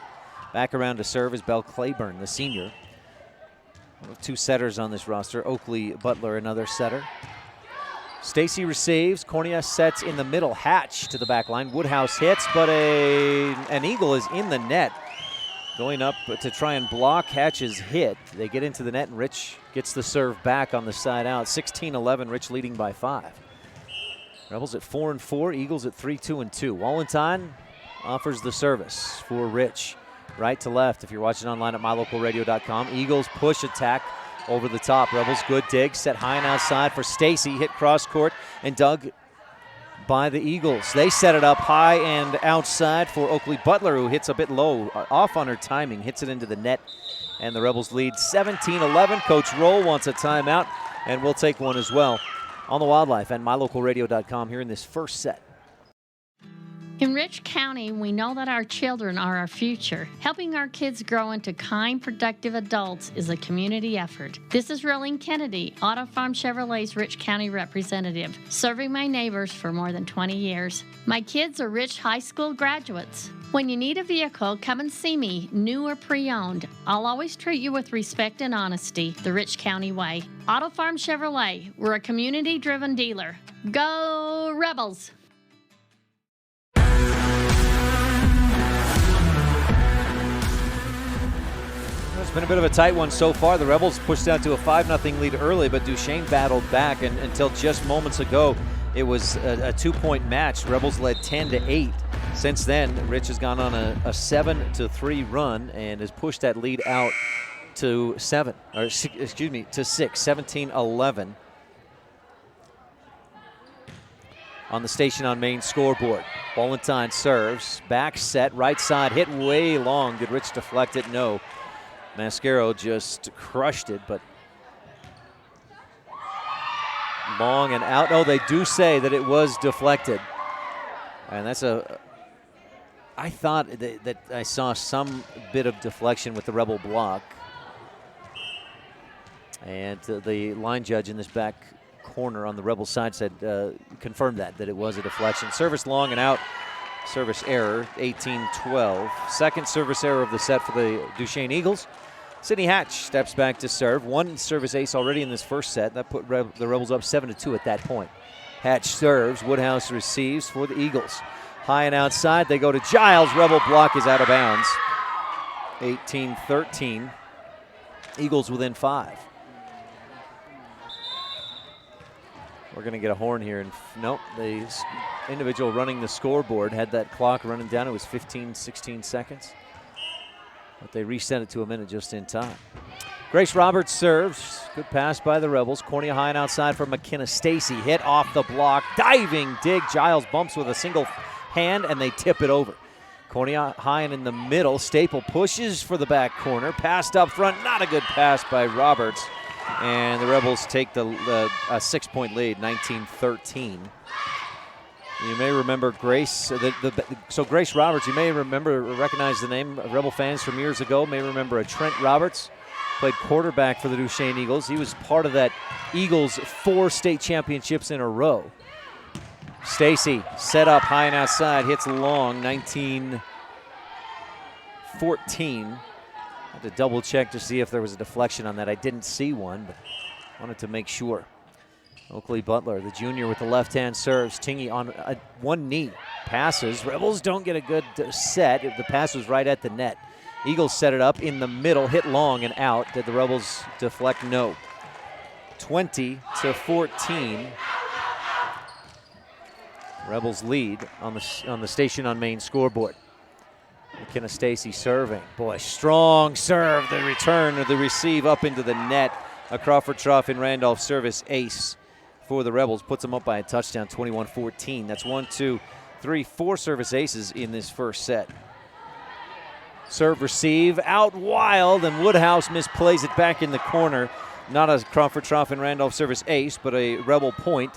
Back around to serve is Belle Claiborne, the senior. Two setters on this roster. Oakley Butler, another setter. Stacy receives. Cornea sets in the middle. Hatch to the back line. Woodhouse hits, but an eagle is in the net. Going up to try and block Hatch's hit. They get into the net, and Rich gets the serve back on the side out. 16-11, Rich leading by 5. Rebels at 4-4, Eagles at 3-2-2. Wallenstein offers the service for Rich. Right to left if you're watching online at mylocalradio.com. Eagles push attack over the top. Rebels good dig, set high and outside for Stacy. Hit cross court and dug by the Eagles. They set it up high and outside for Oakley Butler, who hits a bit low, off on her timing, hits it into the net, and the Rebels lead 17-11. Coach Roll wants a timeout, and we'll take one as well on the Wildlife and mylocalradio.com here in this first set. In Rich County, we know that our children are our future. Helping our kids grow into kind, productive adults is a community effort. This is Rolene Kennedy, Auto Farm Chevrolet's Rich County representative, serving my neighbors for more than 20 years. My kids are Rich High School graduates. When you need a vehicle, come and see me, new or pre-owned. I'll always treat you with respect and honesty, the Rich County way. Auto Farm Chevrolet, we're a community-driven dealer. Go Rebels! It's been a bit of a tight one so far. The Rebels pushed out to a 5-0 lead early, but Duchesne battled back, and until just moments ago, it was a 2-point match. Rebels led 10-8. Since then, Rich has gone on a 7-3 run and has pushed that lead out to 6, 17-11. On the Station on Main scoreboard. Wallenstein serves, back set, right side, hit way long. Did Rich deflect it? No. Mascaro just crushed it, but long and out. Oh, they do say that it was deflected. And that's I thought that I saw some bit of deflection with the Rebel block. And the line judge in this back corner on the Rebel side said, confirmed that it was a deflection. Service long and out. Service error, 18-12. Second service error of the set for the Duchesne Eagles. Sydney Hatch steps back to serve. One service ace already in this first set. That put the Rebels up 7-2 at that point. Hatch serves. Woodhouse receives for the Eagles. High and outside. They go to Giles. Rebel block is out of bounds. 18-13. Eagles within 5. We're going to get a horn here. And nope, the individual running the scoreboard had that clock running down. It was 15-16 seconds. But they reset it to a minute just in time. Grace Roberts serves. Good pass by the Rebels. Cornea high and outside for McKenna Stacy. Hit off the block. Diving dig. Giles bumps with a single hand, and they tip it over. Cornea high and in the middle. Staple pushes for the back corner. Passed up front. Not a good pass by Roberts. And the Rebels take a 6-point lead, 19-13. You may remember Grace. So Grace Roberts, you may recognize the name. Rebel fans from years ago may remember a Trent Roberts. Played quarterback for the Duchesne Eagles. He was part of that Eagles 4 state championships in a row. Stacy set up high and outside, hits long, 19-14. Had to double check to see if there was a deflection on that. I didn't see one, but wanted to make sure. Oakley Butler, the junior with the left hand serves. Tingy on one knee. Passes. Rebels don't get a good set. The pass was right at the net. Eagles set it up in the middle, hit long and out. Did the Rebels deflect? No. 20-14. Rebels lead on the Station on Main scoreboard. McKenna Stacy serving. Boy, strong serve. The return of the receive up into the net. A Crawford Trough in Randolph service ace for the Rebels. Puts them up by a touchdown, 21-14. That's 1, 2, 3, 4 service aces in this first set. Serve receive out wild, and Woodhouse misplays it back in the corner. Not a Crawford Trough in Randolph service ace, but a Rebel point.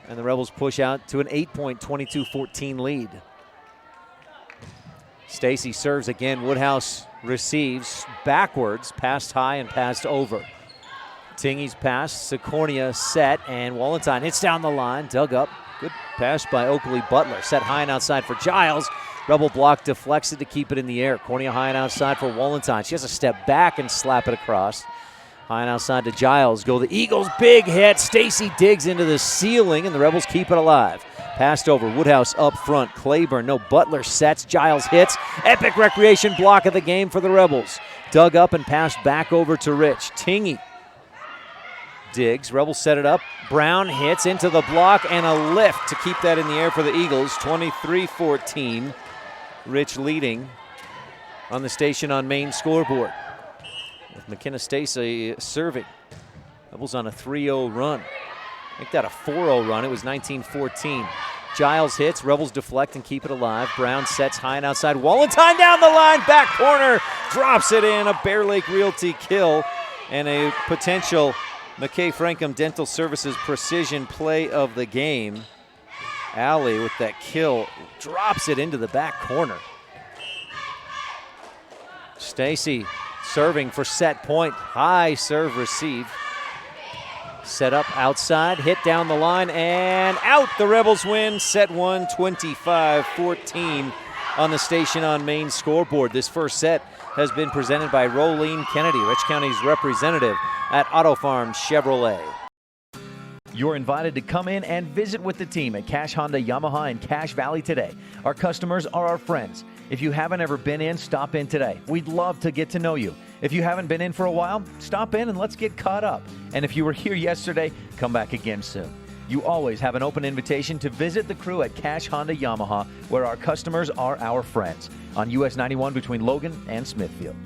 And the Rebels push out to an 8-point, 22-14 lead. Stacy serves again. Woodhouse receives backwards, passed high and passed over. Tingy's pass, Cornea set, and Wallenstein hits down the line, dug up Good pass by Oakley Butler. Set high and outside for Giles. Rebel block deflects it to keep it in the air. Cornea high and outside for Wallenstein. She has to step back and slap it across. High and outside to Giles. Go the Eagles. Big hit. Stacy digs into the ceiling, and the Rebels keep it alive. Passed over. Woodhouse up front. Claiborne. No. Butler sets. Giles hits. Epic recreation block of the game for the Rebels. Dug up and passed back over to Rich. Tingy digs. Rebels set it up. Brown hits into the block and a lift to keep that in the air for the Eagles. 23-14. Rich leading on the Station on Main scoreboard. With McKenna Stacy serving. Rebels on a 3-0 run. Make that a 4-0 run. It was 19-14. Giles hits. Rebels deflect and keep it alive. Brown sets high and outside. Wallenstein down the line. Back corner. Drops it in. A Bear Lake Realty kill. And a potential McKay Frankham Dental Services precision play of the game. Allie with that kill drops it into the back corner. Stacy serving for set point. High serve receive. Set up outside, hit down the line, and out. The Rebels win set 1, 25-14 on the Station on Main scoreboard. This first set has been presented by Rolene Kennedy, Rich County's representative at Auto Farm Chevrolet. You're invited to come in and visit with the team at Cache Honda Yamaha in Cache Valley today. Our customers are our friends. If you haven't ever been in, stop in today. We'd love to get to know you. If you haven't been in for a while, stop in and let's get caught up. And if you were here yesterday, come back again soon. You always have an open invitation to visit the crew at Cache Honda Yamaha, where our customers are our friends, on US 91 between Logan and Smithfield.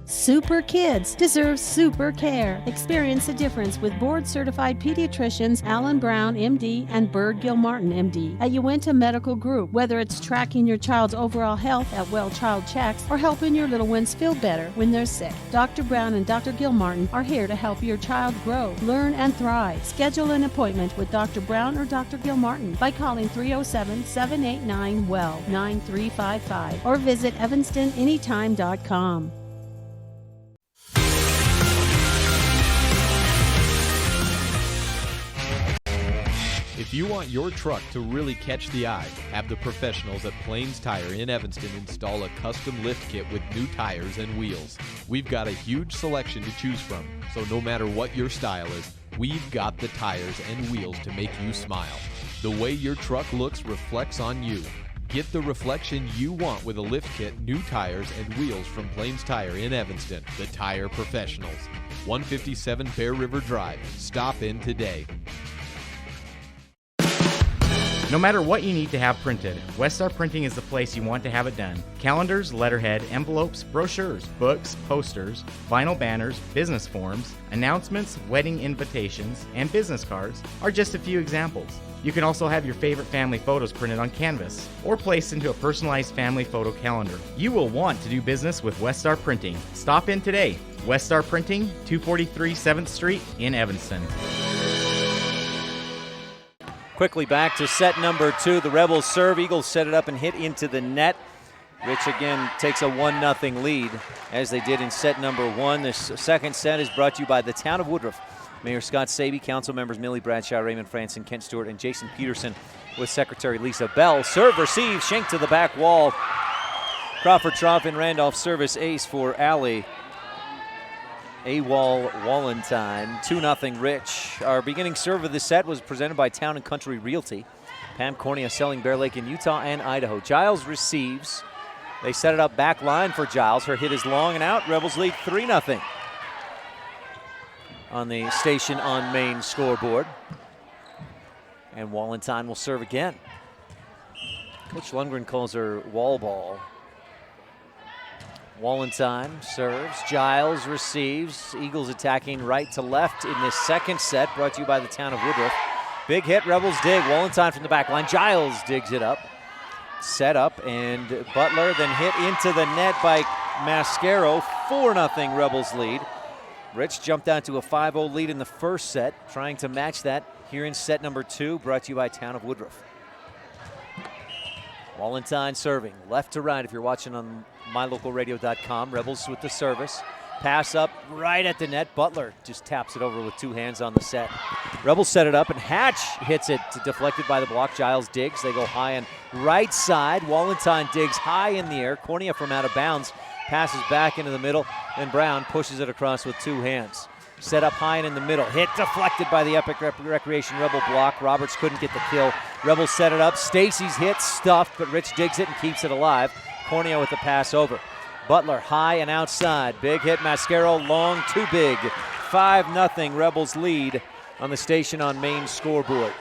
Super kids deserve super care. Experience the difference with board-certified pediatricians Alan Brown, MD, and Bird Gilmartin, MD, at Uinta Medical Group. Whether it's tracking your child's overall health at Well Child Checks or helping your little ones feel better when they're sick, Dr. Brown and Dr. Gilmartin are here to help your child grow, learn, and thrive. Schedule an appointment with Dr. Brown or Dr. Gilmartin by calling 307-789-WELL 9355 or visit evanstonanytime.com. If you want your truck to really catch the eye, have the professionals at Plains Tire in Evanston install a custom lift kit with new tires and wheels. We've got a huge selection to choose from, so no matter what your style is, we've got the tires and wheels to make you smile. The way your truck looks reflects on you. Get the reflection you want with a lift kit, new tires, and wheels from Plains Tire in Evanston, the tire professionals. 157 Bear River Drive. Stop in today. No matter what you need to have printed, Westar Printing is the place you want to have it done. Calendars, letterhead, envelopes, brochures, books, posters, vinyl banners, business forms, announcements, wedding invitations, and business cards are just a few examples. You can also have your favorite family photos printed on canvas or placed into a personalized family photo calendar. You will want to do business with Westar Printing. Stop in today. Westar Printing, 243 7th Street in Evanston. Quickly back to set number 2. The Rebels serve. Eagles set it up and hit into the net. Rich again takes a 1-0 lead as they did in set number 1. This second set is brought to you by the Town of Woodruff. Mayor Scott Saby, council members Millie Bradshaw, Raymond Franson, Kent Stewart, and Jason Peterson with Secretary Lisa Bell. Serve receive, shank to the back wall. Crawford Trough and Randolph service ace for Allie. A-Wall Wallenstein, 2-0 Rich. Our beginning serve of the set was presented by Town & Country Realty. Pam Cornea selling Bear Lake in Utah and Idaho. Giles receives. They set it up back line for Giles. Her hit is long and out. Rebels lead 3-0 on the Station on Main scoreboard. And Wallenstein will serve again. Coach Lundgren calls her wall ball. Wallenstein serves. Giles receives. Eagles attacking right to left in this second set, brought to you by the Town of Woodruff. Big hit, Rebels dig. Wallenstein from the back line. Giles digs it up. Set up, and Butler then hit into the net by Mascaro. 4-0 Rebels lead. Rich jumped down to a 5-0 lead in the first set, trying to match that here in set number 2, brought to you by Town of Woodruff. Wallenstein serving left to right if you're watching on mylocalradio.com. Rebels with the service. Pass up right at the net. Butler just taps it over with 2 hands on the set. Rebels set it up, and Hatch hits it, deflected by the block. Giles digs. They go high and right side. Wallenstein digs high in the air. Cornea from out of bounds. Passes back into the middle. Then Brown pushes it across with 2 hands. Set up high and in the middle. Hit deflected by the Epic Recreation Rebel block. Roberts couldn't get the kill. Rebels set it up. Stacy's hit stuffed, but Rich digs it and keeps it alive. Cornea with the pass over. Butler high and outside. Big hit. Mascaro long, too big. 5-0 Rebels lead on the Station on Main scoreboard.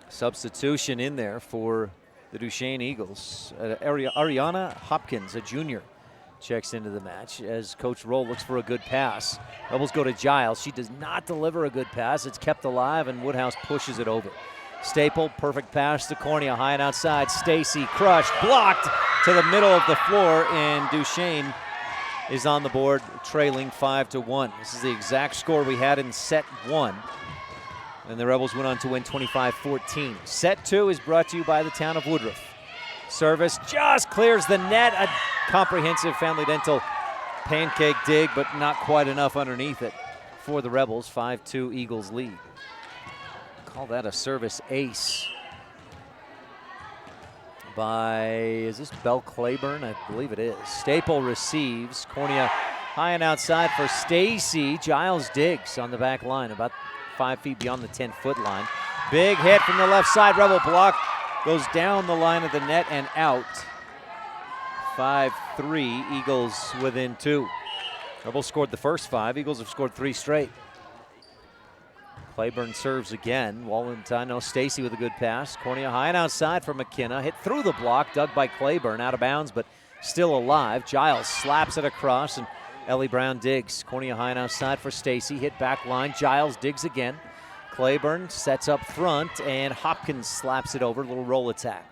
Substitution in there for the Duchesne Eagles. Ariana Hopkins, a junior, checks into the match as Coach Roll looks for a good pass. Rebels go to Giles. She does not deliver a good pass. It's kept alive, and Woodhouse pushes it over. Staple, perfect pass to Cornea, high and outside. Stacy crushed, blocked to the middle of the floor, and Duchesne is on the board, trailing 5-1. This is the exact score we had in set 1. And the Rebels went on to win 25-14. Set 2 is brought to you by the town of Woodruff. Service just clears the net. A comprehensive Family Dental pancake dig, but not quite enough underneath it for the Rebels. 5-2 Eagles lead. Call that a service ace by, is this Belle Claiborne? I believe it is. Staple receives. Cornea high and outside for Stacy. Giles digs on the back line, about 5 feet beyond the 10-foot line. Big hit from the left side. Rebel block goes down the line of the net and out. 5-3, Eagles within 2. Rebels scored the first 5. Eagles have scored 3 straight. Claiborne serves again. Wallenstein, no, Stacy with a good pass. Cornea high and outside for McKenna. Hit through the block, dug by Claiborne, out of bounds, but still alive. Giles slaps it across, and Ellie Brown digs. Cornea high and outside for Stacy. Hit back line. Giles digs again. Claiborne sets up front, and Hopkins slaps it over. Little roll attack.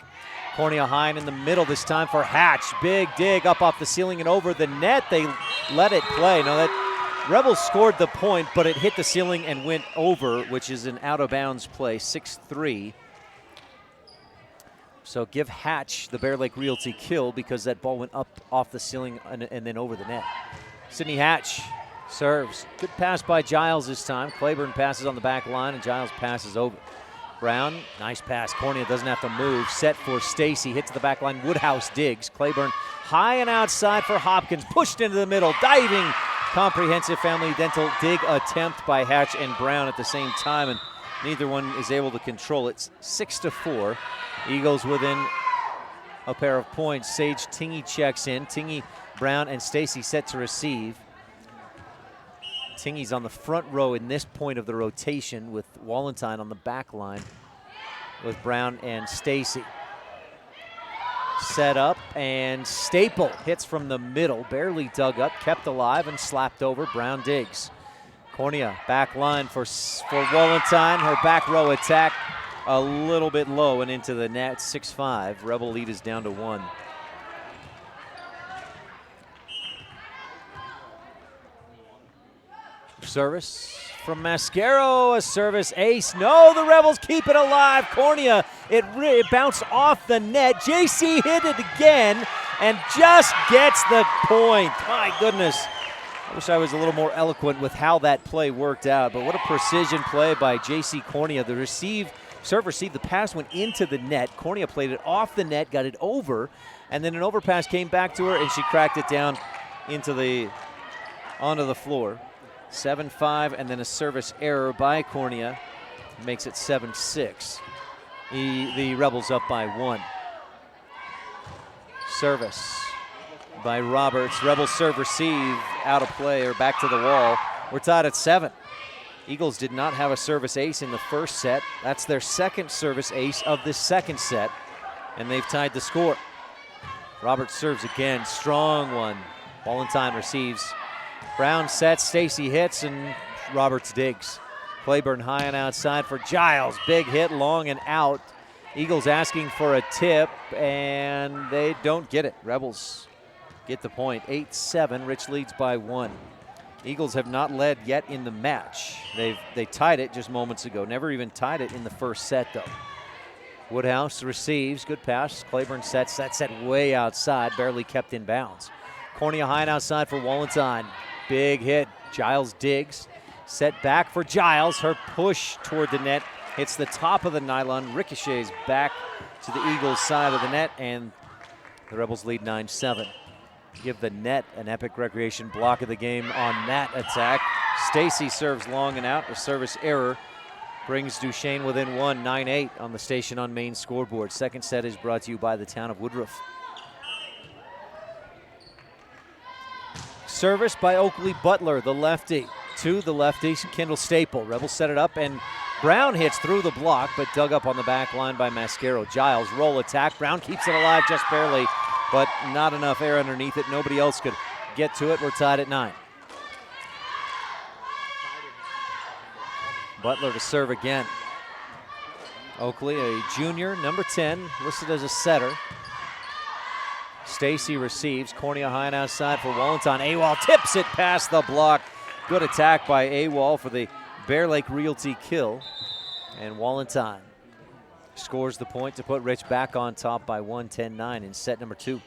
Cornea high and in the middle this time for Hatch. Big dig up off the ceiling and over the net. They let it play. No, that Rebels scored the point, but it hit the ceiling and went over, which is an out-of-bounds play, 6-3. So give Hatch the Bear Lake Realty kill because that ball went up off the ceiling and then over the net. Sydney Hatch serves. Good pass by Giles this time. Claiborne passes on the back line, and Giles passes over. Brown, nice pass. Cornea doesn't have to move. Set for Stacy. Hits the back line. Woodhouse digs. Claiborne high and outside for Hopkins. Pushed into the middle. Diving. Comprehensive Family Dental dig attempt by Hatch and Brown at the same time, and neither one is able to control it. 6-4. Eagles within a pair of points. Sage Tingy checks in. Tingy, Brown, and Stacy set to receive. Tingy's on the front row in this point of the rotation with Wallenstein on the back line with Brown and Stacy. Set up, and Staple hits from the middle, barely dug up, kept alive, and slapped over. Brown digs. Cornea back line for Wallenstein. Her back row attack a little bit low and into the net. 6-5. Rebel lead is down to 1. Service from Mascaro, a service ace. No, the Rebels keep it alive. Cornea, it bounced off the net. JC hit it again and just gets the point. My goodness. I wish I was a little more eloquent with how that play worked out, but what a precision play by JC Cornea. The serve received, the pass went into the net. Cornea played it off the net, got it over, and then an overpass came back to her, and she cracked it down onto the floor. 7-5, and then a service error by Cornea makes it 7-6. The Rebels up by 1. Service by Roberts. Rebels serve receive out of play or back to the wall. We're tied at 7. Eagles did not have a service ace in the first set. That's their second service ace of the second set, and they've tied the score. Roberts serves again. Strong one. Wallenstein receives. Brown sets, Stacy hits, and Roberts digs. Claiborne high and outside for Giles. Big hit, long and out. Eagles asking for a tip, and they don't get it. Rebels get the point. 8-7, Rich leads by 1. Eagles have not led yet in the match. They tied it just moments ago. Never even tied it in the first set, though. Woodhouse receives, good pass. Claiborne sets, that set way outside, barely kept in bounds. Cornea high and outside for Wallenstein. Big hit. Giles digs. Set back for Giles. Her push toward the net hits the top of the nylon, ricochets back to the Eagles' side of the net, and the Rebels lead 9-7. Give the net an Epic Recreation block of the game on that attack. Stacy serves long and out. A service error brings Duchesne within 1, 9-8 on the Station on Main scoreboard. Second set is brought to you by the town of Woodruff. Service by Oakley Butler, the lefty. To the lefty, Kendall Staple. Rebels set it up, and Brown hits through the block, but dug up on the back line by Mascaro. Giles, roll attack. Brown keeps it alive just barely, but not enough air underneath it. Nobody else could get to it. We're tied at 9. Butler to serve again. Oakley, a junior, number 10, listed as a setter. Stacy receives. Cornea high and outside for Wallenstein. Awal tips it past the block. Good attack by Awal for the Bear Lake Realty kill. And Wallenstein scores the point to put Rich back on top by 1, 10-9 in set number 2.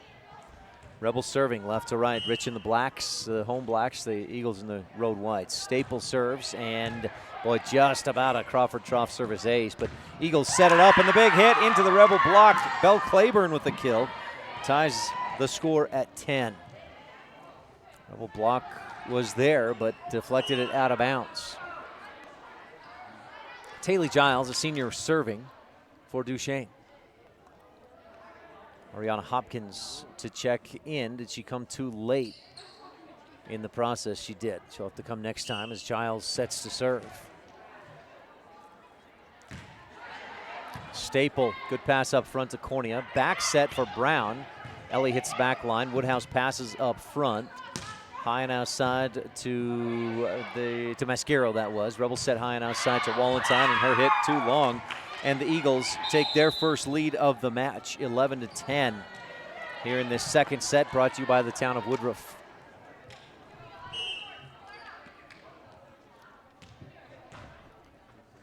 Rebels serving left to right. Rich in the blacks, the home blacks, the Eagles in the road whites. Staple serves, and boy, just about a Crawford Trough service ace, but Eagles set it up, and the big hit into the Rebel block. Belle Claiborne with the kill. Ties the score at 10. Rebel block was there, but deflected it out of bounds. Taylor Giles, a senior, serving for Duchesne. Ariana Hopkins to check in. Did she come too late in the process? She did. She'll have to come next time as Giles sets to serve. Staple, good pass up front to Cornea. Back set for Brown. Ellie hits the back line. Woodhouse passes up front. High and outside to Mascaro, that was. Rebels set high and outside to Wallenstein, and her hit too long. And the Eagles take their first lead of the match, 11-10. Here in this second set, brought to you by the town of Woodruff.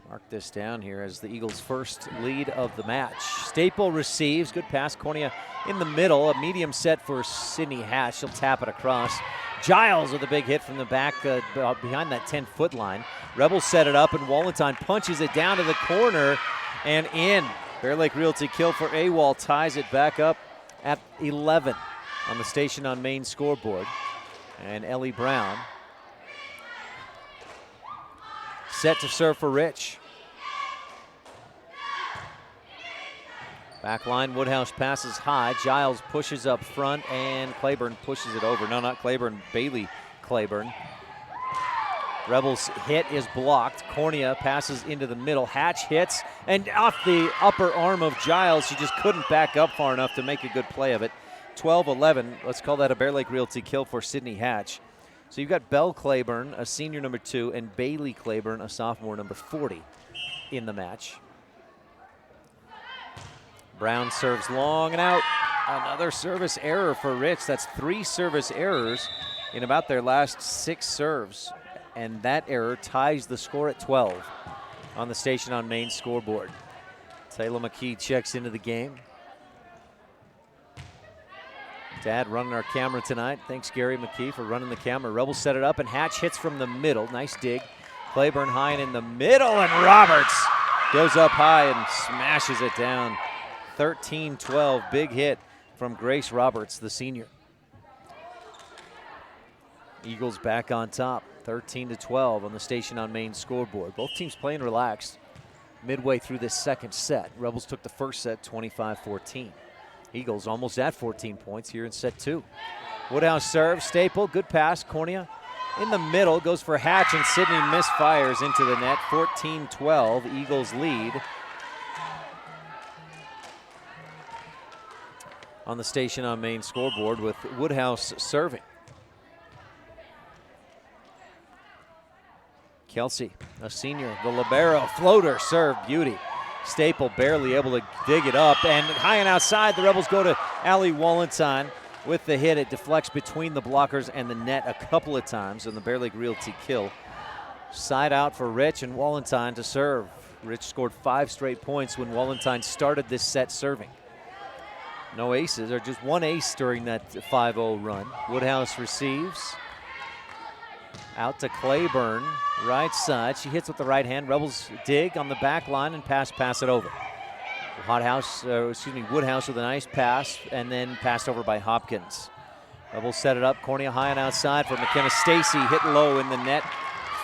Mark this down here as the Eagles' first lead of the match. Staple receives, good pass, Cornea in the middle, a medium set for Sydney Hatch. She'll tap it across. Giles with a big hit from the back behind that 10-foot line. Rebels set it up, and Wallenstein punches it down to the corner and in. Bear Lake Realty kill for Awal ties it back up at 11 on the Station on Main scoreboard. And Ellie Brown set to serve for Rich. Back line, Woodhouse passes high. Giles pushes up front, and Claiborne pushes it over. No, not Claiborne, Bailey Claiborne. Rebels hit is blocked. Cornea passes into the middle. Hatch hits, and off the upper arm of Giles. She just couldn't back up far enough to make a good play of it. 12-11, let's call that a Bear Lake Realty kill for Sydney Hatch. So you've got Belle Claiborne, a senior number 2, and Bailey Claiborne, a sophomore number 40 in the match. Brown serves long and out. Another service error for Rich. That's 3 service errors in about their last 6 serves. And that error ties the score at 12 on the Station on Main scoreboard. Taylor McKee checks into the game. Dad running our camera tonight. Thanks, Gary McKee, for running the camera. Rebels set it up, and Hatch hits from the middle. Nice dig. Claiborne high and in the middle, and Roberts goes up high and smashes it down. 13-12, big hit from Grace Roberts, the senior. Eagles back on top, 13-12 on the Station on Main scoreboard. Both teams playing relaxed midway through this second set. Rebels took the first set 25-14. Eagles almost at 14 points here in set 2. Woodhouse serves, Staple, good pass, Cornea in the middle, goes for Hatch, and Sydney misfires into the net. 14-12, Eagles lead on the Station on Main scoreboard with Woodhouse serving. Kelsey, a senior, the libero floater serve, beauty. Staple barely able to dig it up, and high and outside, the Rebels go to Allie Wallenstein with the hit. It deflects between the blockers and the net a couple of times, and the Bear Lake Realty kill. Side out for Rich, and Wallenstein to serve. Rich scored 5 straight points when Wallenstein started this set serving. No aces, or just one ace during that 5-0 run. Woodhouse receives. Out to Claiborne, right side. She hits with the right hand. Rebels dig on the back line and pass it over. Woodhouse with a nice pass, and then passed over by Hopkins. Rebels set it up. Cornea high and outside for McKenna Stacy. Hit low in the net.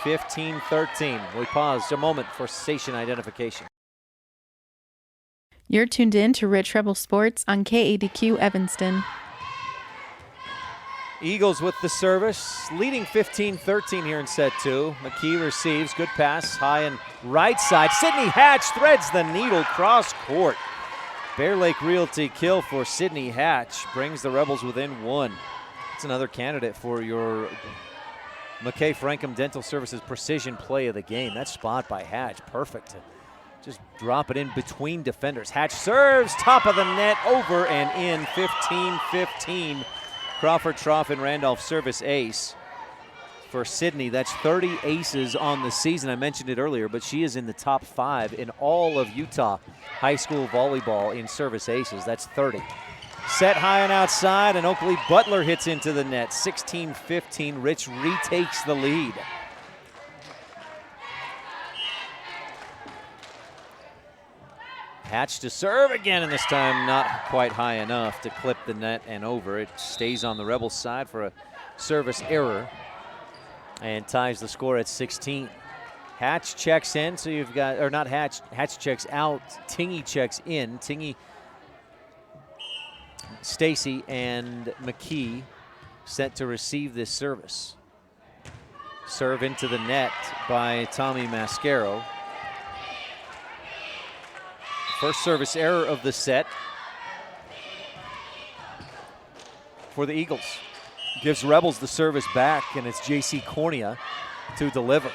15-13. We paused a moment for station identification. You're tuned in to Rich Rebel Sports on KADQ Evanston. Eagles with the service, leading 15-13 here in set 2. McKee receives, good pass, high and right side. Sydney Hatch threads the needle cross court. Bear Lake Realty kill for Sydney Hatch brings the Rebels within 1. It's another candidate for your McKay Frankham Dental Services precision play of the game. That spot by Hatch, perfect. Just drop it in between defenders. Hatch serves, top of the net, over and in, 15-15. Crawford Trough and Randolph service ace for Sydney. That's 30 aces on the season. I mentioned it earlier, but she is in the top 5 in all of Utah high school volleyball in service aces. That's 30. Set high and outside, and Oakley Butler hits into the net. 16-15. Rich retakes the lead. Hatch to serve again, and this time not quite high enough to clip the net and over. It stays on the Rebels side for a service error and ties the score at 16. Hatch checks in, so you've got, or not Hatch, Hatch checks out, Tingy checks in. Tingy, Stacy, and McKee set to receive this service. Serve into the net by Tommy Mascaro. First service error of the set for the Eagles. Gives Rebels the service back, and it's J.C. Cornea to deliver.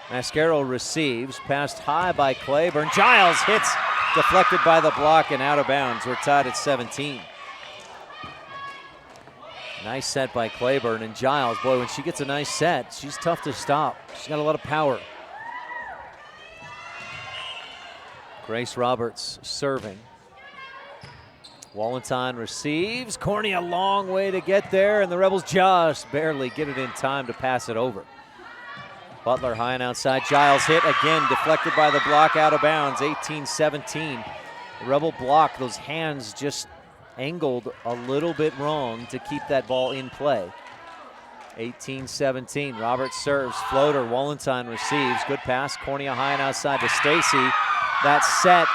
Mascaro receives, passed high by Claiborne. Giles hits, deflected by the block and out of bounds. We're tied at 17. Nice set by Claiborne, and Giles, boy, when she gets a nice set, she's tough to stop. She's got a lot of power. Grace Roberts serving. Wallenstein receives. Cornea a long way to get there, and the Rebels just barely get it in time to pass it over. Butler high and outside. Giles hit again, deflected by the block, out of bounds. 18-17. The Rebel block, those hands just angled a little bit wrong to keep that ball in play. 18-17. Roberts serves. Floater. Wallenstein receives. Good pass. Cornea high and outside to Stacy. That set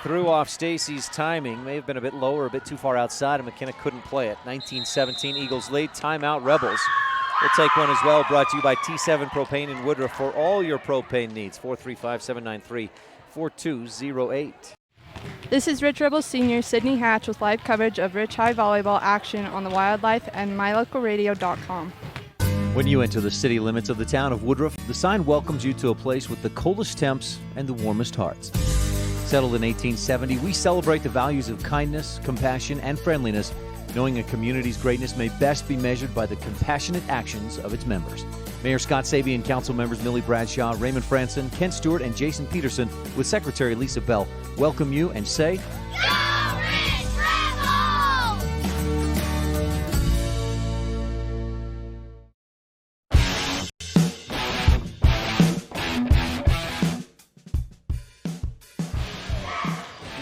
threw off Stacy's timing. May have been a bit lower, a bit too far outside, and McKenna couldn't play it. 19-17, Eagles lead. Timeout, Rebels. We'll take one as well, brought to you by T7 Propane in Woodruff for all your propane needs. 435-793-4208. This is Rich Rebels Senior Sydney Hatch with live coverage of Rich High volleyball action on the Wildlife and MyLocalRadio.com. When you enter the city limits of the town of Woodruff, the sign welcomes you to a place with the coldest temps and the warmest hearts. Settled in 1870, we celebrate the values of kindness, compassion, and friendliness, knowing a community's greatness may best be measured by the compassionate actions of its members. Mayor Scott Sabian, council members Millie Bradshaw, Raymond Franson, Ken Stewart, and Jason Peterson, with Secretary Lisa Bell, welcome you and say, Go Rich Rebels!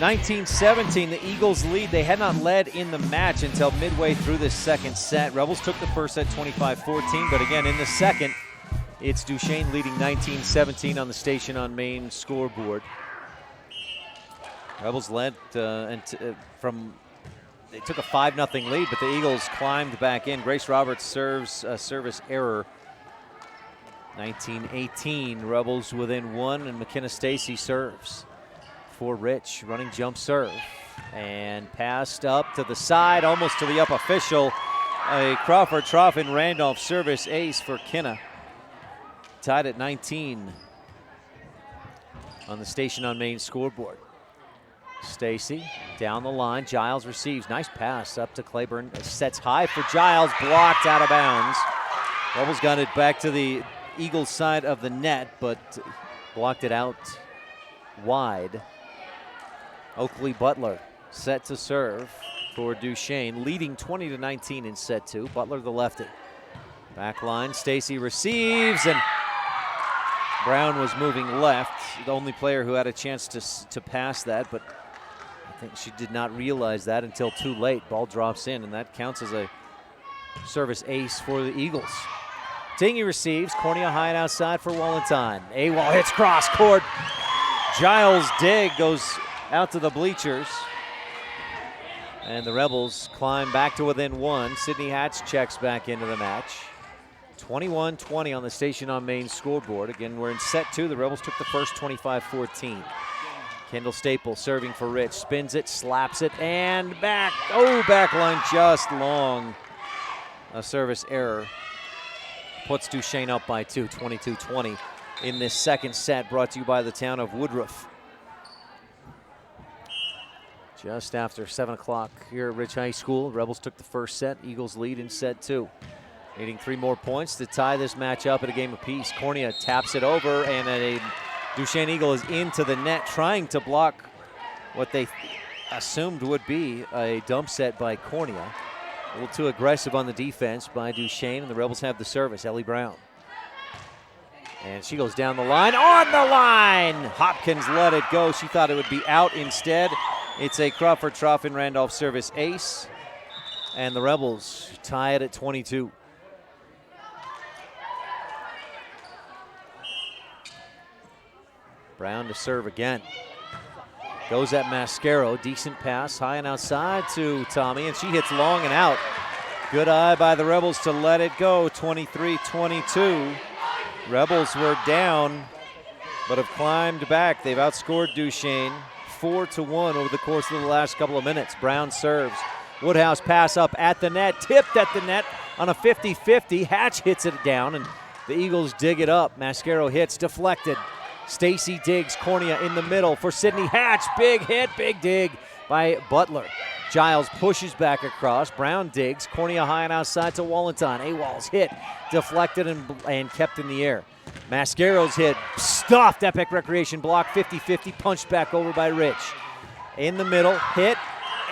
19-17, the Eagles lead. They had not led in the match until midway through the second set. Rebels took the first set 25-14, but again in the second, it's Duchesne leading 19-17 on the Station on Main scoreboard. Rebels led they took a 5-0 lead, but the Eagles climbed back in. Grace Roberts serves a service error. 19-18, Rebels within 1, and McKenna Stacy serves for Rich. Running jump serve and passed up to the side, almost to the up official. A Crawford Trough and Randolph service ace for Kenna. Tied at 19 on the Station on Main scoreboard. Stacy down the line. Giles receives. Nice pass up to Claiborne. Sets high for Giles. Blocked out of bounds. Rebels got it back to the Eagles side of the net, but blocked it out wide. Oakley Butler set to serve for Duchesne, leading 20-19 in set 2. Butler, the lefty. Back line, Stacy receives, and Brown was moving left. The only player who had a chance to pass that, but I think she did not realize that until too late. Ball drops in, and that counts as a service ace for the Eagles. Tingy receives, Cornea high and outside for Walentine. Awal hits cross court. Giles' dig goes out to the bleachers. And the Rebels climb back to within 1. Sydney Hatch checks back into the match. 21-20 on the Station on Main scoreboard. Again, we're in set 2. The Rebels took the first 25-14. Kendall Staple serving for Rich. Spins it, slaps it, and back. Oh, back line just long. A service error. Puts Duchesne up by 2, 22-20 in this second set, brought to you by the town of Woodruff. Just after 7 o'clock here at Rich High School. Rebels took the first set. Eagles lead in set 2. Needing 3 more points to tie this match up at a game apiece. Cornea taps it over, and a Duchesne Eagle is into the net, trying to block what they assumed would be a dump set by Cornea. A little too aggressive on the defense by Duchesne, and the Rebels have the service. Ellie Brown. And she goes down the line. On the line! Hopkins let it go. She thought it would be out instead. It's a Crawford Troffin Randolph service ace. And the Rebels tie it at 22. Brown to serve again. Goes at Mascaro. Decent pass. High and outside to Tommy. And she hits long and out. Good eye by the Rebels to let it go. 23-22. Rebels were down, but have climbed back. They've outscored Duchesne 4-1 over the course of the last couple of minutes. Brown serves. Woodhouse pass up at the net, tipped at the net on a 50-50. Hatch hits it down, and the Eagles dig it up. Mascaro hits, deflected. Stacy digs, Cornea in the middle for Sydney Hatch. Big hit, big dig by Butler. Giles pushes back across. Brown digs. Cornea high and outside to Walentine. Awal's hit, deflected and kept in the air. Mascaro's hit, stuffed. Epic Recreation block, 50-50, punched back over by Rich. In the middle, hit,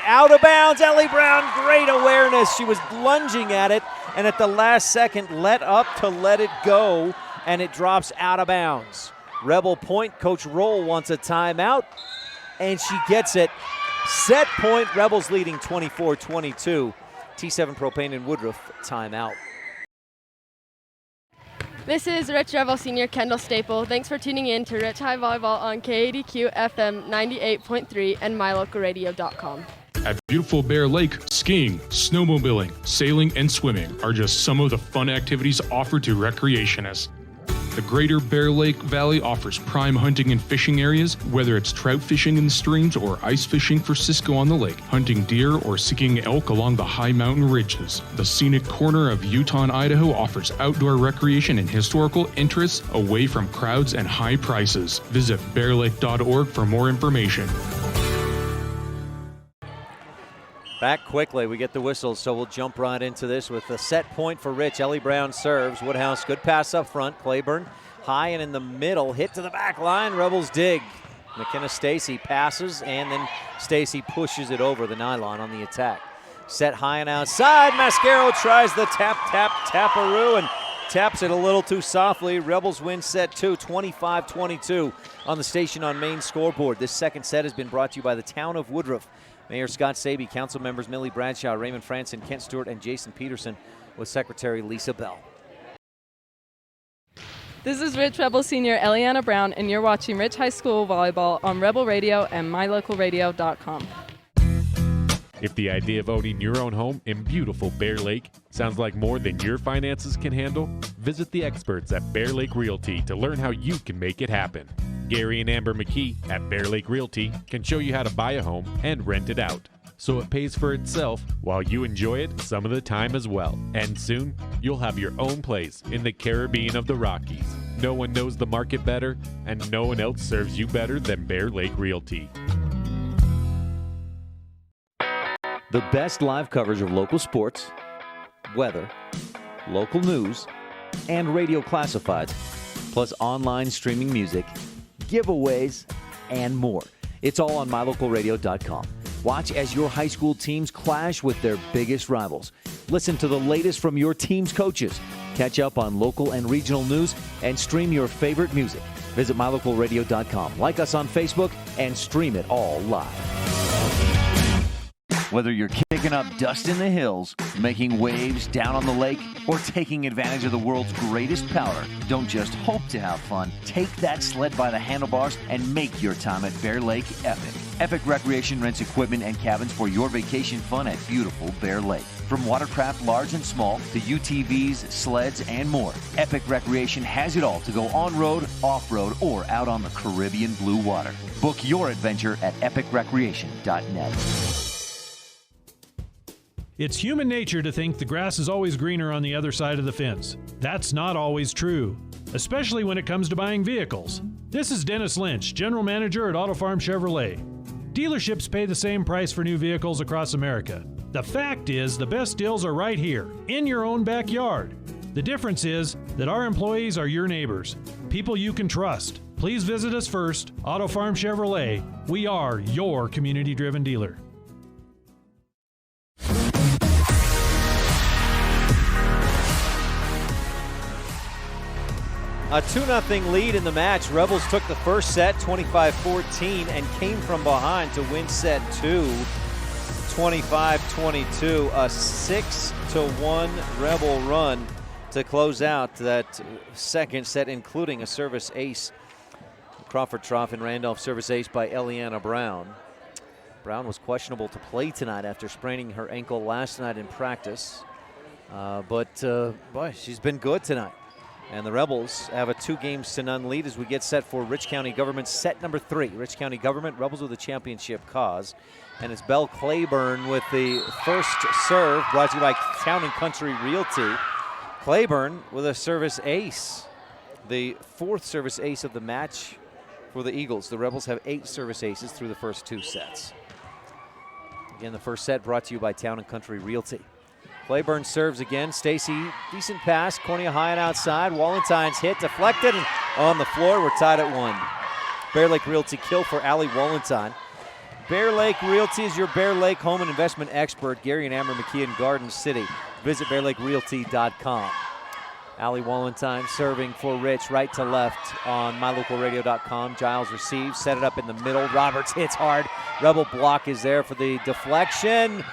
out of bounds. Ellie Brown, great awareness. She was lunging at it, and at the last second, let up to let it go, and it drops out of bounds. Rebel point, Coach Roll wants a timeout, and she gets it. Set point, Rebels leading 24-22. T7 Propane in Woodruff, timeout. This is Rich Rebel Senior Kendall Staple. Thanks for tuning in to Rich High Volleyball on KADQ FM 98.3 and mylocalradio.com. At beautiful Bear Lake, skiing, snowmobiling, sailing, and swimming are just some of the fun activities offered to recreationists. The Greater Bear Lake Valley offers prime hunting and fishing areas, whether it's trout fishing in the streams or ice fishing for Cisco on the lake, hunting deer or seeking elk along the high mountain ridges. The scenic corner of Utah and Idaho offers outdoor recreation and historical interests away from crowds and high prices. Visit bearlake.org for more information. Back quickly, we get the whistles, so we'll jump right into this with the set point for Rich. Ellie Brown serves. Woodhouse, good pass up front. Claiborne, high and in the middle, hit to the back line. Rebels dig. McKenna Stacy passes, and then Stacy pushes it over the nylon on the attack. Set high and outside. Mascaro tries the taparoo, and taps it a little too softly. Rebels win set 2, 25-22 on the Station on Main scoreboard. This second set has been brought to you by the town of Woodruff. Mayor Scott Saby, council members Millie Bradshaw, Raymond Franson, Kent Stewart, and Jason Peterson, with Secretary Lisa Bell. This is Rich Rebel Senior Eliana Brown, and you're watching Rich High School Volleyball on Rebel Radio and mylocalradio.com. If the idea of owning your own home in beautiful Bear Lake sounds like more than your finances can handle, visit the experts at Bear Lake Realty to learn how you can make it happen. Gary and Amber McKee at Bear Lake Realty can show you how to buy a home and rent it out, so it pays for itself while you enjoy it some of the time as well. And soon, you'll have your own place in the Caribbean of the Rockies. No one knows the market better, and no one else serves you better than Bear Lake Realty. The best live coverage of local sports, weather, local news, and radio classifieds, plus online streaming music, giveaways, and more. It's all on mylocalradio.com. Watch as your high school teams clash with their biggest rivals. Listen to the latest from your team's coaches. Catch up on local and regional news and stream your favorite music. Visit mylocalradio.com. Like us on Facebook and stream it all live. Whether you're kicking up dust in the hills, making waves down on the lake, or taking advantage of the world's greatest powder, don't just hope to have fun. Take that sled by the handlebars and make your time at Bear Lake epic. Epic Recreation rents equipment and cabins for your vacation fun at beautiful Bear Lake. From watercraft large and small to UTVs, sleds, and more, Epic Recreation has it all to go on-road, off-road, or out on the Caribbean blue water. Book your adventure at epicrecreation.net. It's human nature to think the grass is always greener on the other side of the fence. That's not always true, especially when it comes to buying vehicles. This is Dennis Lynch, General Manager at Auto Farm Chevrolet. Dealerships pay the same price for new vehicles across America. The fact is, the best deals are right here, in your own backyard. The difference is that our employees are your neighbors, people you can trust. Please visit us first, Auto Farm Chevrolet. We are your community-driven dealer. A 2-0 lead in the match. Rebels took the first set 25-14 and came from behind to win set 2 25-22. A 6-1 Rebel run to close out that second set, including a service ace. Crawford Trough and Randolph service ace by Eliana Brown. Brown was questionable to play tonight after spraining her ankle last night in practice. But boy, she's been good tonight. And the Rebels have a 2-0 lead as we get set for Rich County Government set number 3. Rich County Government, Rebels with a championship cause. And it's Belle Claiborne with the first serve, brought to you by Town and Country Realty. Claiborne with a service ace, the 4th service ace of the match for the Eagles. The Rebels have 8 service aces through the first 2 sets. Again, the first set brought to you by Town and Country Realty. Claiborne serves again. Stacy, decent pass. Cornea high and outside. Walentine's hit deflected and on the floor. We're tied at 1. Bear Lake Realty kill for Allie Walentine. Bear Lake Realty is your Bear Lake home and investment expert. Gary and Amber McKee in Garden City. Visit bearlakerealty.com. Allie Walentine serving for Rich, right to left on mylocalradio.com. Giles receives, set it up in the middle. Roberts hits hard. Rebel block is there for the deflection.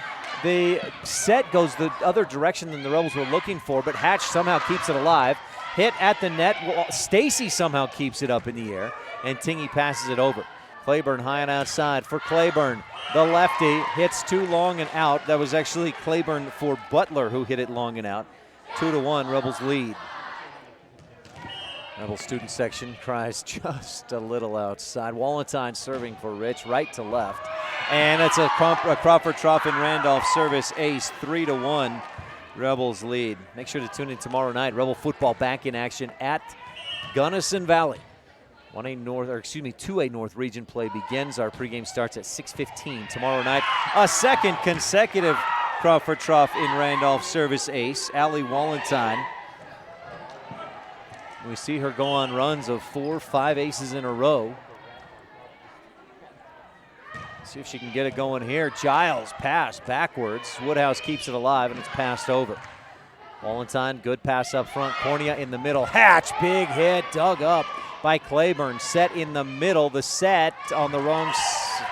The set goes the other direction than the Rebels were looking for, but Hatch somehow keeps it alive. Hit at the net. Stacy somehow keeps it up in the air, and Tingy passes it over. Claiborne high and outside for Claiborne. The lefty hits too long and out. That was actually Claiborne for Butler who hit it long and out. 2-1, Rebels lead. Rebel student section cries just a little outside. Walentine serving for Rich, right to left. And it's a Crawford Trough and Randolph service ace, 3-1. Rebels lead. Make sure to tune in tomorrow night. Rebel football back in action at Gunnison Valley. 2A North region play begins. Our pregame starts at 6:15 tomorrow night. A second consecutive Crawford Trough in Randolph service ace, Allie Walentine. We see her go on runs of 4, 5 aces in a row. See if she can get it going here. Giles pass backwards. Woodhouse keeps it alive, and it's passed over. Walentine, good pass up front. Cornea in the middle. Hatch, big hit, dug up by Claiborne. Set in the middle. The set on the wrong,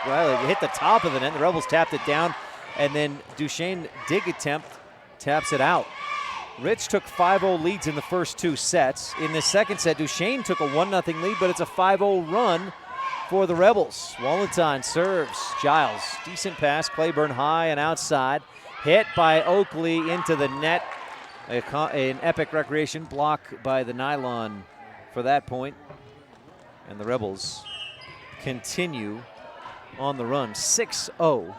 well, it hit the top of the net. The Rebels tapped it down, and then Duchesne dig attempt taps it out. Rich took 5-0 leads in the first 2 sets. In the second set, Duchesne took a 1-0 lead, but it's a 5-0 run for the Rebels. Walentine serves. Giles, decent pass. Claiborne high and outside. Hit by Oakley into the net. An Epic Recreation block by the nylon for that point. And the Rebels continue on the run. 6-0.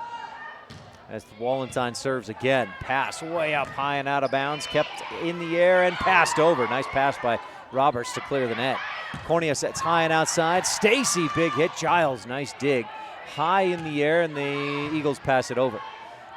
As Walentine serves again. Pass way up high and out of bounds. Kept in the air and passed over. Nice pass by Roberts to clear the net. Cornea sets high and outside. Stacy, big hit. Giles, nice dig. High in the air, and the Eagles pass it over.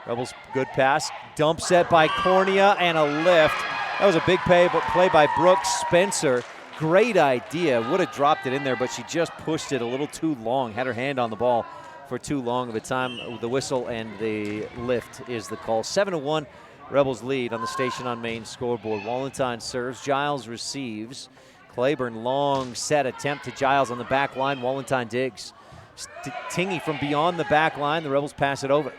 Rebels, good pass. Dump set by Cornea and a lift. That was a big play by Brooke Spencer. Great idea. Would have dropped it in there, but she just pushed it a little too long. Had her hand on the ball for too long of a time. The whistle and the lift is the call. 7-1, Rebels lead on the Station on Main scoreboard. Wallenstein serves, Giles receives. Claiborne, long set attempt to Giles on the back line. Wallenstein digs. Tingy from beyond the back line. The Rebels pass it over.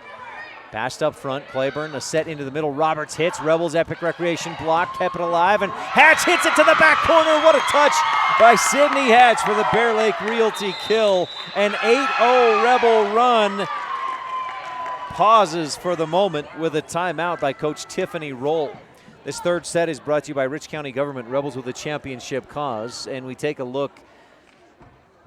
Passed up front, Claiborne, a set into the middle. Roberts hits, Rebels Epic Recreation block, kept it alive, and Hatch hits it to the back corner. What a touch by Sidney Hatch for the Bear Lake Realty kill. An 8-0 Rebel run. Pauses for the moment with a timeout by Coach Tiffany Roll. This third set is brought to you by Rich County Government, Rebels with a championship cause. And we take a look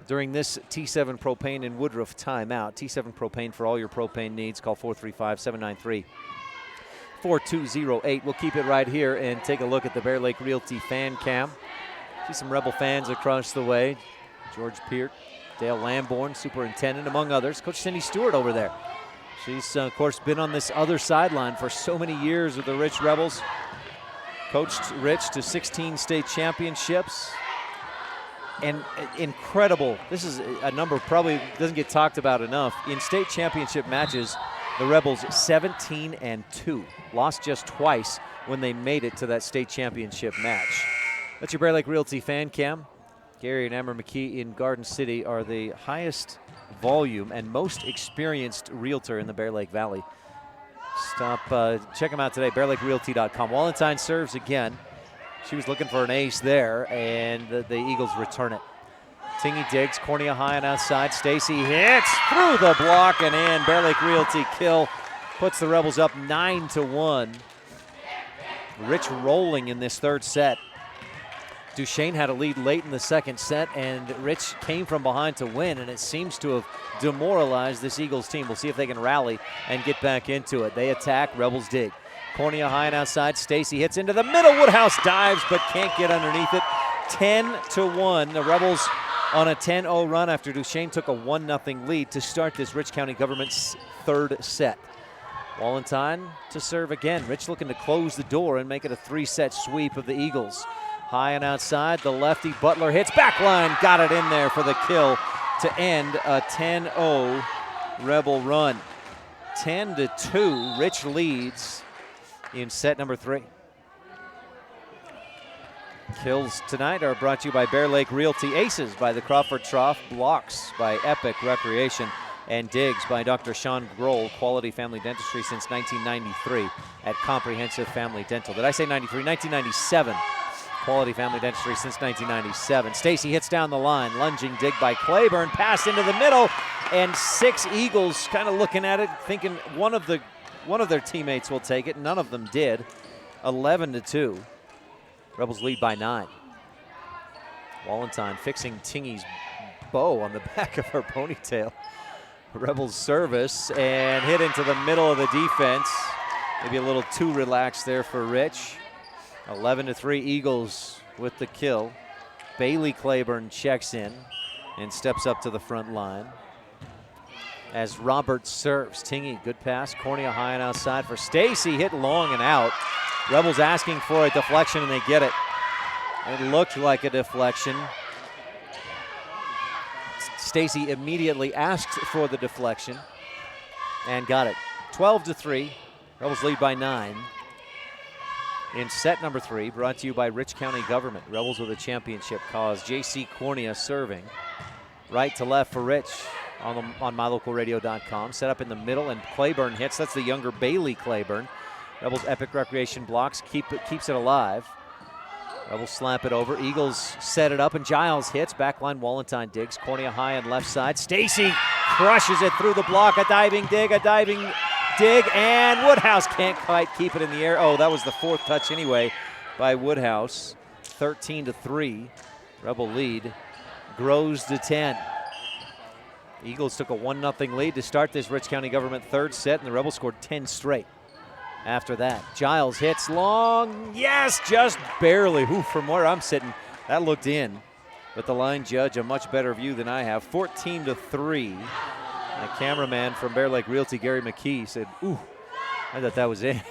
during this T7 Propane in Woodruff timeout. T7 Propane for all your propane needs. Call 435-793-4208. We'll keep it right here and take a look at the Bear Lake Realty fan cam. See some Rebel fans across the way. George Peart, Dale Lamborn, superintendent, among others. Coach Cindy Stewart over there. She's, of course, been on this other sideline for so many years with the Rich Rebels. Coached Rich to 16 state championships. And incredible, this is a number probably doesn't get talked about enough. In state championship matches, the Rebels 17-2. Lost just twice when they made it to that state championship match. That's your Bear Lake Realty fan cam. Gary and Amber McKee in Garden City are the highest volume and most experienced realtor in the Bear Lake Valley. Check them out today, bearlakerealty.com. Wallenstein serves again. She was looking for an ace there, and the Eagles return it. Tingy digs, cornea high and outside. Stacy hits through the block and in. Bear Lake Realty kill puts the Rebels up 9-1. Rich rolling in this third set. Duchesne had a lead late in the second set, and Rich came from behind to win, and it seems to have demoralized this Eagles team. We'll see if they can rally and get back into it. They attack, Rebels dig. Cornea high and outside. Stacy hits into the middle. Woodhouse dives but can't get underneath it. 10-1. The Rebels on a 10-0 run after Duchesne took a 1-0 lead to start this Rich County Government's third set. Wallenstein to serve again. Rich looking to close the door and make it a 3-set sweep of the Eagles. High and outside. The lefty Butler hits backline. Got it in there for the kill to end a 10-0 Rebel run. 10-2. Rich leads in set number 3. Kills tonight are brought to you by Bear Lake Realty. Aces by the Crawford Trough. Blocks by Epic Recreation. And digs by Dr. Sean Grohl, Quality Family Dentistry since 1993 at Comprehensive Family Dental. Did I say 93? 1997. Quality Family Dentistry since 1997. Stacy hits down the line. Lunging dig by Claiborne. Pass into the middle. And 6 Eagles kind of looking at it, thinking one of their teammates will take it. None of them did. 11-2. Rebels lead by 9. Wallenstein fixing Tingy's bow on the back of her ponytail. Rebels service and hit into the middle of the defense. Maybe a little too relaxed there for Rich. 11-3 Eagles with the kill. Bailey Claiborne checks in and steps up to the front line. As Roberts serves, Tingy, good pass, cornea high and outside for Stacy, hit long and out. Rebels asking for a deflection and they get it. It looked like a deflection. Stacy immediately asked for the deflection and got it. 12-3, Rebels lead by 9. In set number 3, brought to you by Rich County Government, Rebels with a championship cause. J.C. Cornea serving. Right to left for Rich on mylocalradio.com. Set up in the middle, and Claiborne hits. That's the younger Bailey Claiborne. Rebels Epic Recreation blocks, keeps it alive. Rebels slap it over. Eagles set it up, and Giles hits. Backline Wallenstein digs. Cornea high and left side. Stacy crushes it through the block. A diving dig, and Woodhouse can't quite keep it in the air. Oh, that was the 4th touch anyway by Woodhouse. 13-3. Rebel lead grows to 10. Eagles took a 1-0 lead to start this Rich County Government third set, and the Rebels scored 10 straight after that. Giles hits long. Yes, just barely. Ooh, from where I'm sitting, that looked in. But the line judge, a much better view than I have. 14-3. My cameraman from Bear Lake Realty, Gary McKee, said, ooh, I thought that was in.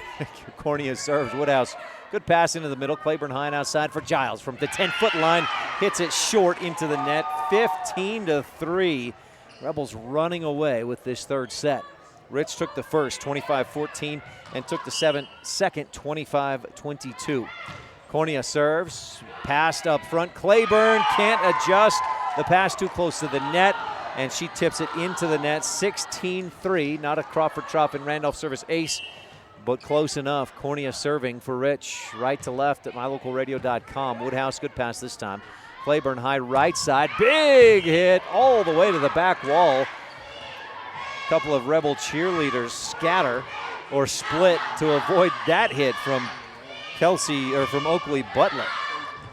Cornea serves. Woodhouse, good pass into the middle. Claiborne high and outside for Giles from the 10-foot line. Hits it short into the net. 15-3. Rebels running away with this third set. Rich took the first, 25-14, and took the second, 25-22. Cornea serves, passed up front. Claiborne can't adjust. The pass too close to the net, and she tips it into the net, 16-3. Not a Crawford-Trop and Randolph service ace, but close enough. Cornea serving for Rich, right to left at mylocalradio.com. Woodhouse, good pass this time. Claiborne high right side, big hit all the way to the back wall. A couple of Rebel cheerleaders scatter or split to avoid that hit from Kelsey, or from Oakley Butler.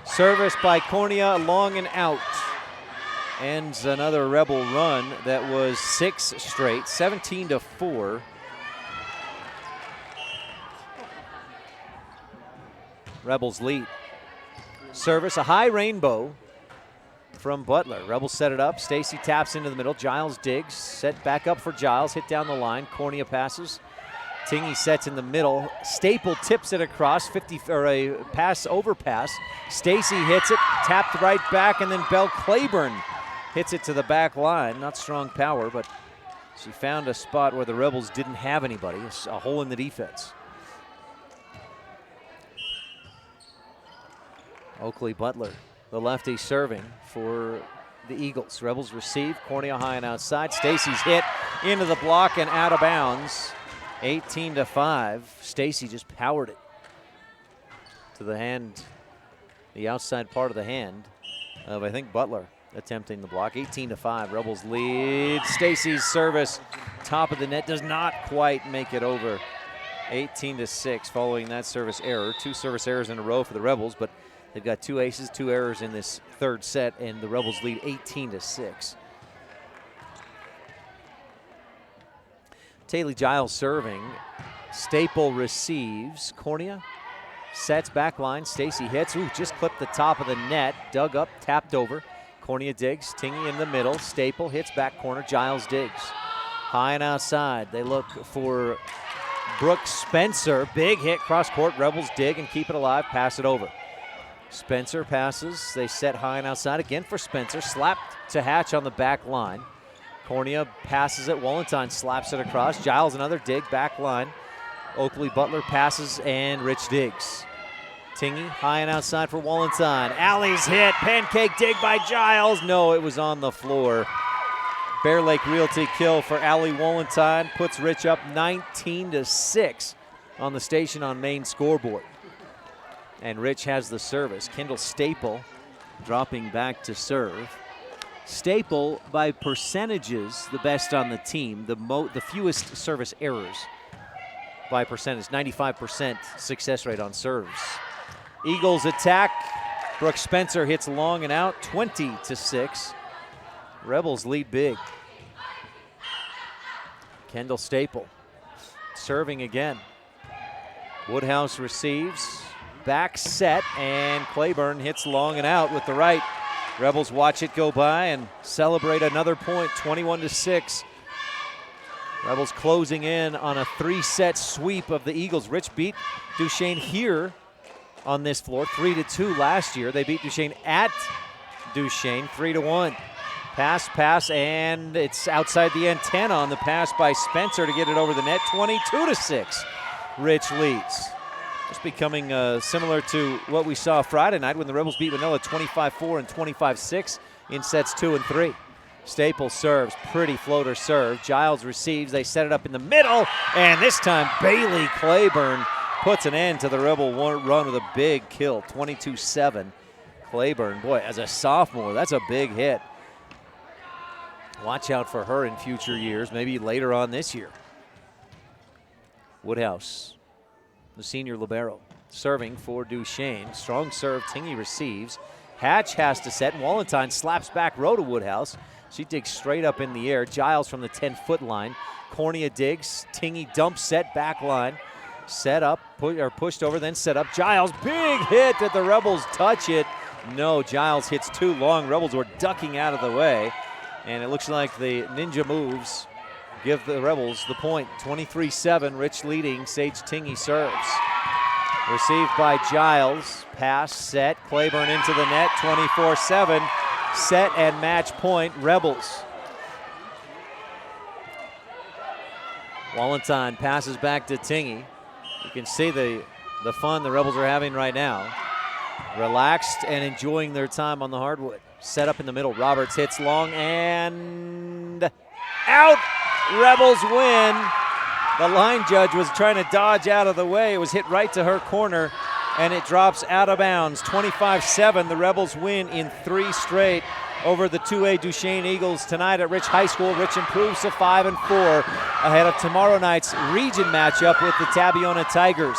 Service by Cornea, long and out. Ends another Rebel run that was 6 straight, 17-4. Rebels lead. Service, a high rainbow from Butler. Rebels set it up. Stacy taps into the middle. Giles digs. Set back up for Giles. Hit down the line. Cornea passes. Tingy sets in the middle. Staple tips it across. 50 or a pass overpass. Stacy hits it. Tapped right back, and then Belle Claiborne hits it to the back line. Not strong power, but she found a spot where the Rebels didn't have anybody. A hole in the defense. Oakley Butler, the lefty, serving for the Eagles. Rebels receive. Cornea high and outside. Stacy's hit into the block and out of bounds. 18-5. Stacy just powered it to the hand, the outside part of the hand of, I think, Butler attempting the block. 18-5. Rebels lead. Stacy's service, top of the net, does not quite make it over. 18-6 following that service error. 2 service errors in a row for the Rebels, but they've got 2 aces, 2 errors in this third set, and the Rebels lead 18-6. Taylor Giles serving. Staple receives. Cornea sets back line. Stacy hits. Ooh, just clipped the top of the net. Dug up, tapped over. Cornea digs. Tingy in the middle. Staple hits back corner. Giles digs. High and outside. They look for Brooke Spencer. Big hit cross court. Rebels dig and keep it alive. Pass it over. Spencer passes. They set high and outside again for Spencer. Slapped to Hatch on the back line. Cornea passes it. Wallenstein slaps it across. Giles another dig, back line. Oakley Butler passes, and Rich digs. Tingy high and outside for Wallenstein. Alley's hit. Pancake dig by Giles. No, it was on the floor. Bear Lake Realty kill for Allie Wallenstein. Puts Rich up 19-6 on the Station on Main scoreboard. And Rich has the service. Kendall Staple dropping back to serve. Staple, by percentages, the best on the team, the fewest service errors by percentage, 95% success rate on serves. Eagles attack. Brooke Spencer hits long and out, 20-6. Rebels lead big. Kendall Staple serving again. Woodhouse receives. Back set, and Claiborne hits long and out with the right. Rebels watch it go by and celebrate another point, 21-6. Rebels closing in on a 3-set sweep of the Eagles. Rich beat Duchesne here on this floor, 3-2 last year. They beat Duchesne at Duchesne, 3-1. Pass, and it's outside the antenna on the pass by Spencer to get it over the net, 22-6. Rich leads. It's becoming similar to what we saw Friday night when the Rebels beat Manila 25-4 and 25-6 in sets 2 and 3. Staples serves, pretty floater serve. Giles receives, they set it up in the middle, and this time Bailey Claiborne puts an end to the Rebel run with a big kill, 22-7. Claiborne, boy, as a sophomore, that's a big hit. Watch out for her in future years, maybe later on this year. Woodhouse, the senior libero, serving for Duchesne. Strong serve, Tingy receives. Hatch has to set, and Wallenstein slaps back row to Woodhouse. She digs straight up in the air. Giles from the 10-foot line. Cornea digs. Tingy dump set back line. Set up, pushed over, then set up. Giles, big hit. Did the Rebels touch it? No, Giles hits too long. Rebels were ducking out of the way. And it looks like the ninja moves give the Rebels the point. 23-7, Rich leading. Sage Tingy serves. Received by Giles. Pass, set. Claiborne into the net. 24-7. Set and match point, Rebels. Wallenstein passes back to Tingy. You can see the fun the Rebels are having right now. Relaxed and enjoying their time on the hardwood. Set up in the middle. Roberts hits long and out. Rebels win. The line judge was trying to dodge out of the way. It was hit right to her corner, and it drops out of bounds. 25-7. The Rebels win in 3 straight over the 2A Duchesne Eagles tonight at Rich High School. Rich improves to 5-4 ahead of tomorrow night's region matchup with the Tabiona Tigers.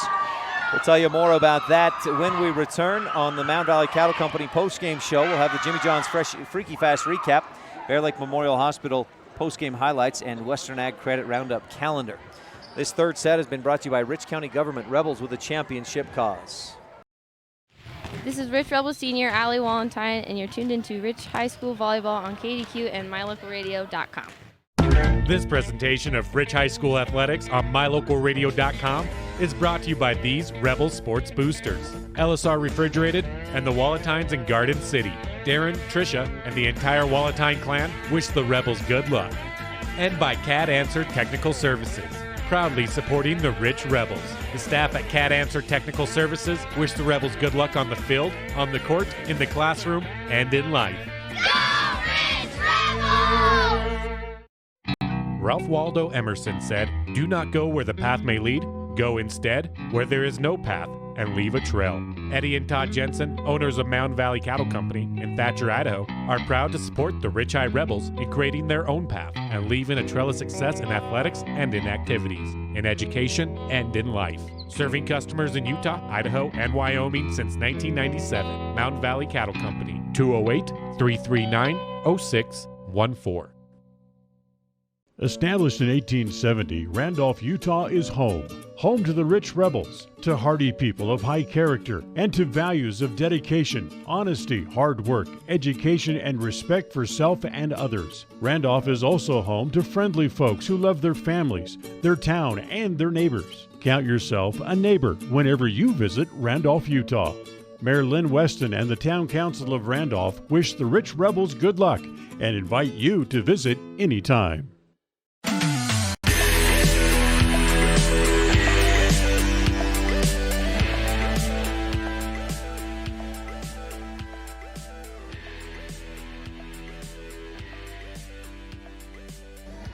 We'll tell you more about that when we return on the Mound Valley Cattle Company postgame show. We'll have the Jimmy John's Freaky Fast recap, Bear Lake Memorial Hospital postgame highlights, and Western Ag Credit Roundup calendar. This third set has been brought to you by Rich County Government. Rebels with a championship cause. This is Rich Rebel Senior, Allie Wallenstein, and you're tuned into Rich High School Volleyball on KADQ and MyLocalRadio.com. This presentation of Rich High School Athletics on MyLocalRadio.com is brought to you by these Rebel Sports Boosters, LSR Refrigerated, and the Walletines in Garden City. Darren, Tricia, and the entire Walletine clan wish the Rebels good luck. And by CAD Answer Technical Services, proudly supporting the Rich Rebels. The staff at CAD Answer Technical Services wish the Rebels good luck on the field, on the court, in the classroom, and in life. Go Rich Rebels! Ralph Waldo Emerson said, "Do not go where the path may lead. Go instead where there is no path, and leave a trail." Eddie and Todd Jensen, owners of Mound Valley Cattle Company in Thatcher, Idaho, are proud to support the Rich High Rebels in creating their own path and leaving a trail of success in athletics and in activities, in education and in life. Serving customers in Utah, Idaho, and Wyoming since 1997. Mound Valley Cattle Company, 208-339-0614. Established in 1870, Randolph, Utah is home to the rich rebels, to hardy people of high character, and to values of dedication, honesty, hard work, education, and respect for self and others. Randolph is also home to friendly folks who love their families, their town, and their neighbors. Count yourself a neighbor whenever you visit Randolph, Utah. Mayor Lynn Weston and the Town Council of Randolph wish the rich rebels good luck and invite you to visit anytime.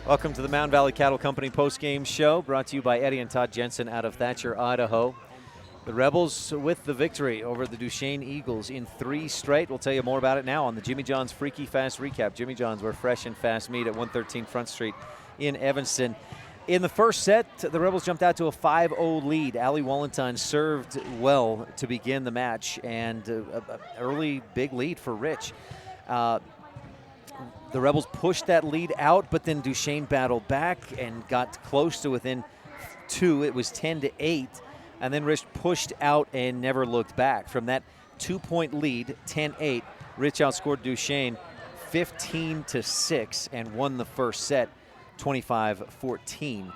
Welcome to the Mound Valley Cattle Company postgame show, brought to you by Eddie and Todd Jensen out of Thatcher, Idaho. The Rebels with the victory over the Duchesne Eagles in 3 straight. We'll tell you more about it now on the Jimmy John's Freaky Fast recap. Jimmy John's, where fresh and fast meat at 113 Front Street in Evanston. In the first set, the Rebels jumped out to a 5-0 lead. Allie Wallenstein served well to begin the match, and an early big lead for Rich. The Rebels pushed that lead out, but then Duchesne battled back and got close to within 2. It was 10-8, and then Rich pushed out and never looked back. From that 2-point lead, 10-8, Rich outscored Duchesne 15-6 and won the first set 25-14.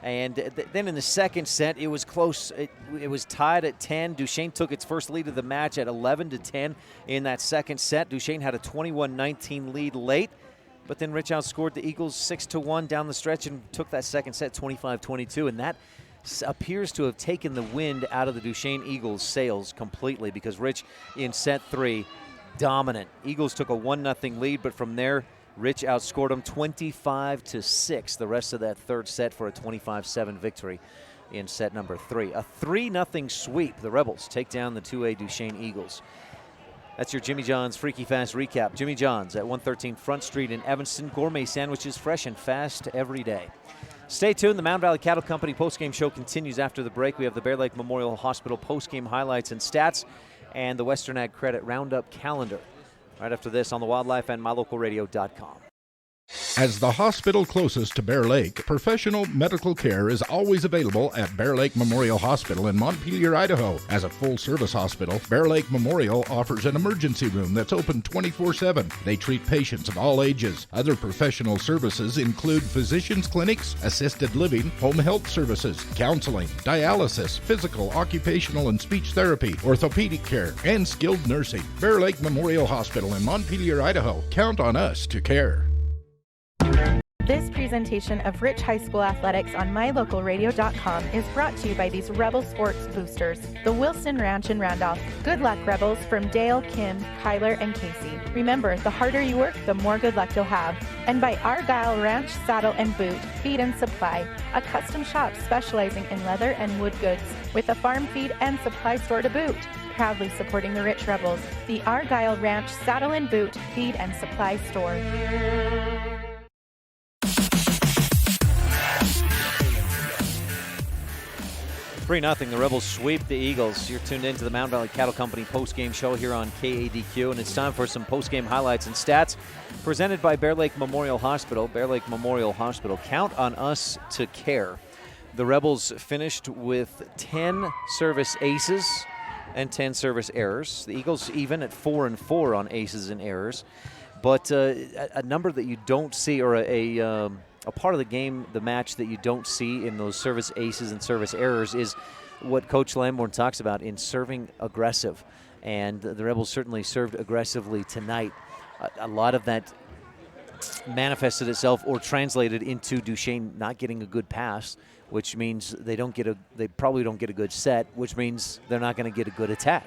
And then in the second set, it was close. It was tied at 10. Duchesne took its first lead of the match at 11-10 in that second set. Duchesne had a 21-19 lead late, but then Rich outscored the Eagles 6-1 down the stretch and took that second set 25-22. And that appears to have taken the wind out of the Duchesne Eagles' sails completely, because Rich in set 3, dominant. Eagles took a 1-0 lead, but from there, Rich outscored them 25-6 the rest of that third set for a 25-7 victory in set number 3. A 3-0 sweep. The Rebels take down the 2A Duchesne Eagles. That's your Jimmy John's Freaky Fast recap. Jimmy John's at 113 Front Street in Evanston. Gourmet sandwiches, fresh and fast every day. Stay tuned. The Mound Valley Cattle Company postgame show continues after the break. We have the Bear Lake Memorial Hospital postgame highlights and stats, and the Western Ag Credit Roundup calendar. Right after this on the Wildlife and MyLocalRadio.com. As the hospital closest to Bear Lake, professional medical care is always available at Bear Lake Memorial Hospital in Montpelier, Idaho. As a full-service hospital, Bear Lake Memorial offers an emergency room that's open 24/7. They treat patients of all ages. Other professional services include physicians' clinics, assisted living, home health services, counseling, dialysis, physical, occupational, and speech therapy, orthopedic care, and skilled nursing. Bear Lake Memorial Hospital in Montpelier, Idaho. Count on us to care. This presentation of Rich High School Athletics on MyLocalRadio.com is brought to you by these Rebel Sports Boosters, the Wilson Ranch in Randolph. Good luck, Rebels, from Dale, Kim, Kyler, and Casey. Remember, the harder you work, the more good luck you'll have. And by Argyle Ranch Saddle and Boot, Feed and Supply, a custom shop specializing in leather and wood goods, with a farm feed and supply store to boot. Proudly supporting the Rich Rebels, the Argyle Ranch Saddle and Boot, Feed and Supply Store. 3-0, the Rebels sweep the Eagles. You're tuned into the Mound Valley Cattle Company post-game show here on KADQ, and it's time for some post-game highlights and stats presented by Bear Lake Memorial Hospital. Bear Lake Memorial Hospital, count on us to care. The Rebels finished with 10 service aces and 10 service errors. The Eagles even at 4-4 on aces and errors. But a number that you don't see, or a part of the game, the match that you don't see in those service aces and service errors, is what Coach Lamborn talks about in serving aggressive. And the Rebels certainly served aggressively tonight. A lot of that manifested itself or translated into Duchesne not getting a good pass, which means they probably don't get a good set, which means they're not going to get a good attack.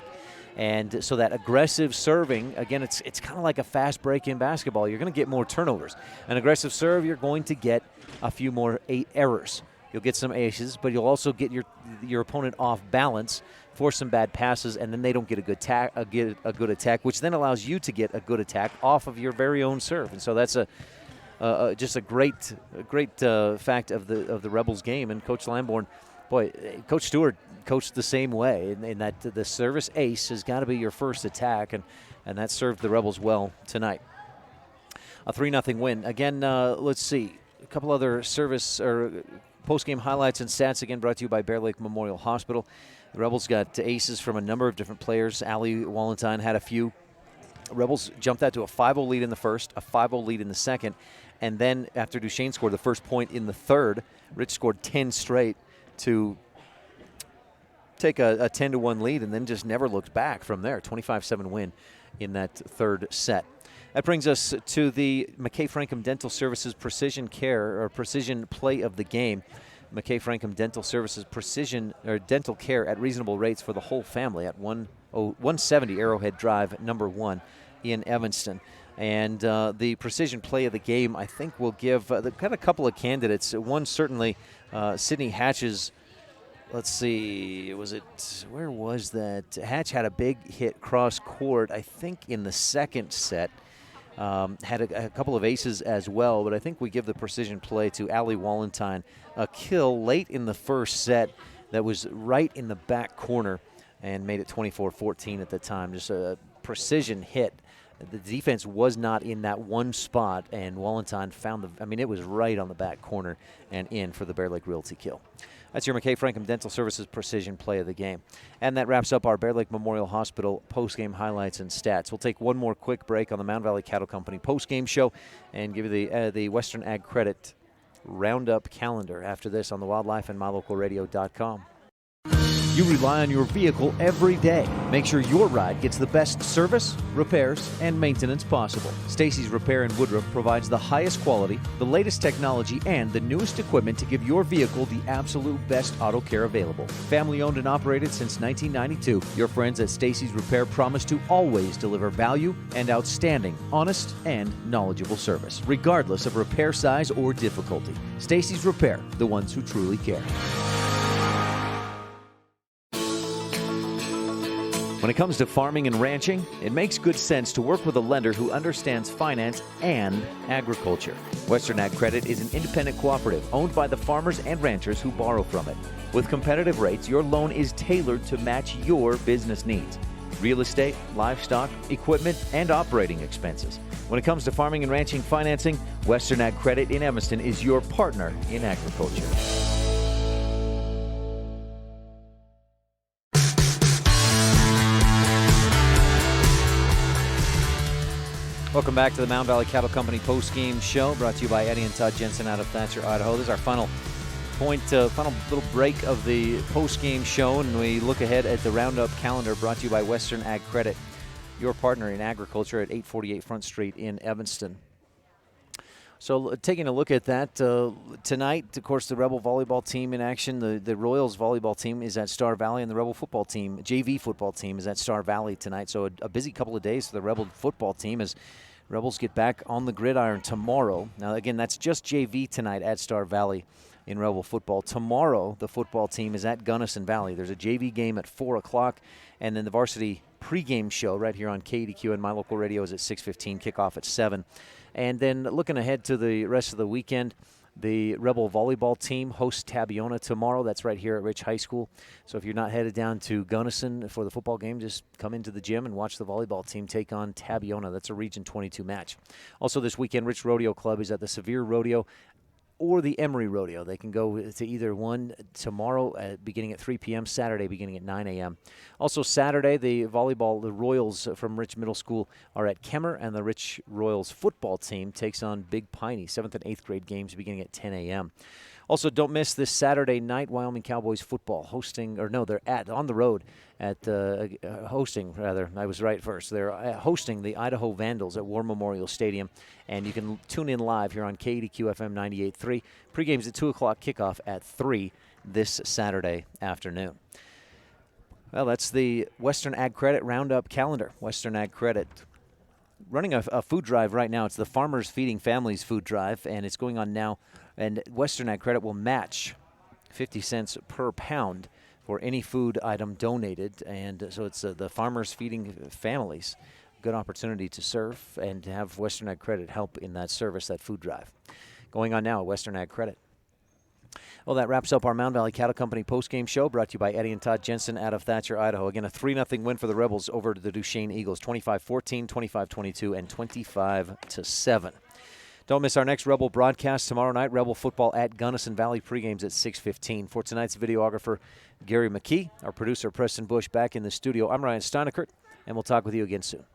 And so that aggressive serving, again, it's kind of like a fast break in basketball. You're going to get more turnovers. An aggressive serve, you're going to get a few more errors. You'll get some aces, but you'll also get your opponent off balance, force some bad passes, and then they don't get a good attack, which then allows you to get a good attack off of your very own serve. And so that's just a great fact of the Rebels game. And Coach Lamborn, boy, Coach Stewart coached the same way, in that the service ace has got to be your first attack, and that served the Rebels well tonight. A 3-0 win. Again, let's see. A couple other service or post-game highlights and stats, again, brought to you by Bear Lake Memorial Hospital. The Rebels got aces from a number of different players. Allie Wallentyne had a few. Rebels jumped that to a 5-0 lead in the first, a 5-0 lead in the second, and then after Duchesne scored the first point in the third, Rich scored 10 straight to take a 10-1 lead, and then just never looked back from there. 25-7 win in that third set. That brings us to the McKay Frankham Dental Services Precision Care, or Precision Play of the Game. McKay Frankham Dental Services Precision or Dental Care at reasonable rates for the whole family at 170 Arrowhead Drive, number 1 in Evanston. And the Precision Play of the Game, I think, will give they've got a couple of candidates. One certainly, Sydney Hatch's. Let's see, where was that? Hatch had a big hit cross court, I think, in the second set. Had a couple of aces as well, but I think we give the precision play to Allie Wallentyne. A kill late in the first set that was right in the back corner and made it 24-14 at the time. Just a precision hit. The defense was not in that one spot, and Wallentyne found it was right on the back corner and in for the Bear Lake Realty kill. That's your McKay Frankham Dental Services Precision Play of the Game. And that wraps up our Bear Lake Memorial Hospital post-game highlights and stats. We'll take one more quick break on the Mound Valley Cattle Company post-game show and give you the Western Ag Credit Roundup calendar after this on the Wildlife and MyLocalRadio.com. You rely on your vehicle every day. Make sure your ride gets the best service, repairs, and maintenance possible. Stacy's Repair in Woodruff provides the highest quality, the latest technology, and the newest equipment to give your vehicle the absolute best auto care available. Family owned and operated since 1992, your friends at Stacy's Repair promise to always deliver value and outstanding, honest, and knowledgeable service, regardless of repair size or difficulty. Stacy's Repair, the ones who truly care. When it comes to farming and ranching, it makes good sense to work with a lender who understands finance and agriculture. Western Ag Credit is an independent cooperative owned by the farmers and ranchers who borrow from it. With competitive rates, your loan is tailored to match your business needs. Real estate, livestock, equipment, and operating expenses. When it comes to farming and ranching financing, Western Ag Credit in Evanston is your partner in agriculture. Welcome back to the Mound Valley Cattle Company post-game show, brought to you by Eddie and Todd Jensen out of Thatcher, Idaho. This is our final little break of the post-game show, and we look ahead at the Roundup calendar brought to you by Western Ag Credit, your partner in agriculture at 848 Front Street in Evanston. So taking a look at that, tonight, of course, the Rebel volleyball team in action. The Royals volleyball team is at Star Valley, and the Rebel football team, JV football team, is at Star Valley tonight. So a busy couple of days for the Rebel football team as Rebels get back on the gridiron tomorrow. Now, again, that's just JV tonight at Star Valley in Rebel football. Tomorrow, the football team is at Gunnison Valley. There's a JV game at 4 o'clock, and then the varsity pregame show right here on KADQ and My Local Radio is at 6:15, kickoff at 7. And then looking ahead to the rest of the weekend, the Rebel volleyball team hosts Tabiona tomorrow. That's right here at Rich High School. So if you're not headed down to Gunnison for the football game, just come into the gym and watch the volleyball team take on Tabiona. That's a Region 22 match. Also this weekend, Rich Rodeo Club is at the Sevier Rodeo or the Emory Rodeo. They can go to either one tomorrow beginning at 3 p.m., Saturday beginning at 9 a.m. Also Saturday, the Royals from Rich Middle School are at Kemmer, and the Rich Royals football team takes on Big Piney. 7th and 8th grade games beginning at 10 a.m. Also, don't miss this Saturday night, Wyoming Cowboys football they're on the road at hosting the Idaho Vandals at War Memorial Stadium, and you can tune in live here on KADQ FM 98.3. Pregame's at 2 o'clock, kickoff at 3 this Saturday afternoon. Well, that's the Western Ag Credit Roundup calendar. Western Ag Credit running a food drive right now. It's the Farmers Feeding Families food drive, and it's going on now. And Western Ag Credit will match 50 cents per pound for any food item donated. And so it's the Farmers Feeding Families. Good opportunity to serve and to have Western Ag Credit help in that service, that food drive. Going on now at Western Ag Credit. Well, that wraps up our Mound Valley Cattle Company postgame show, brought to you by Eddie and Todd Jensen out of Thatcher, Idaho. Again, a 3-0 win for the Rebels over the Duchesne Eagles, 25-14, 25-22, and 25-7. Don't miss our next Rebel broadcast tomorrow night. Rebel football at Gunnison Valley. Pregames at 6:15. For tonight's videographer, Gary McKee, our producer, Preston Bush, back in the studio. I'm Ryan Steineckert, and we'll talk with you again soon.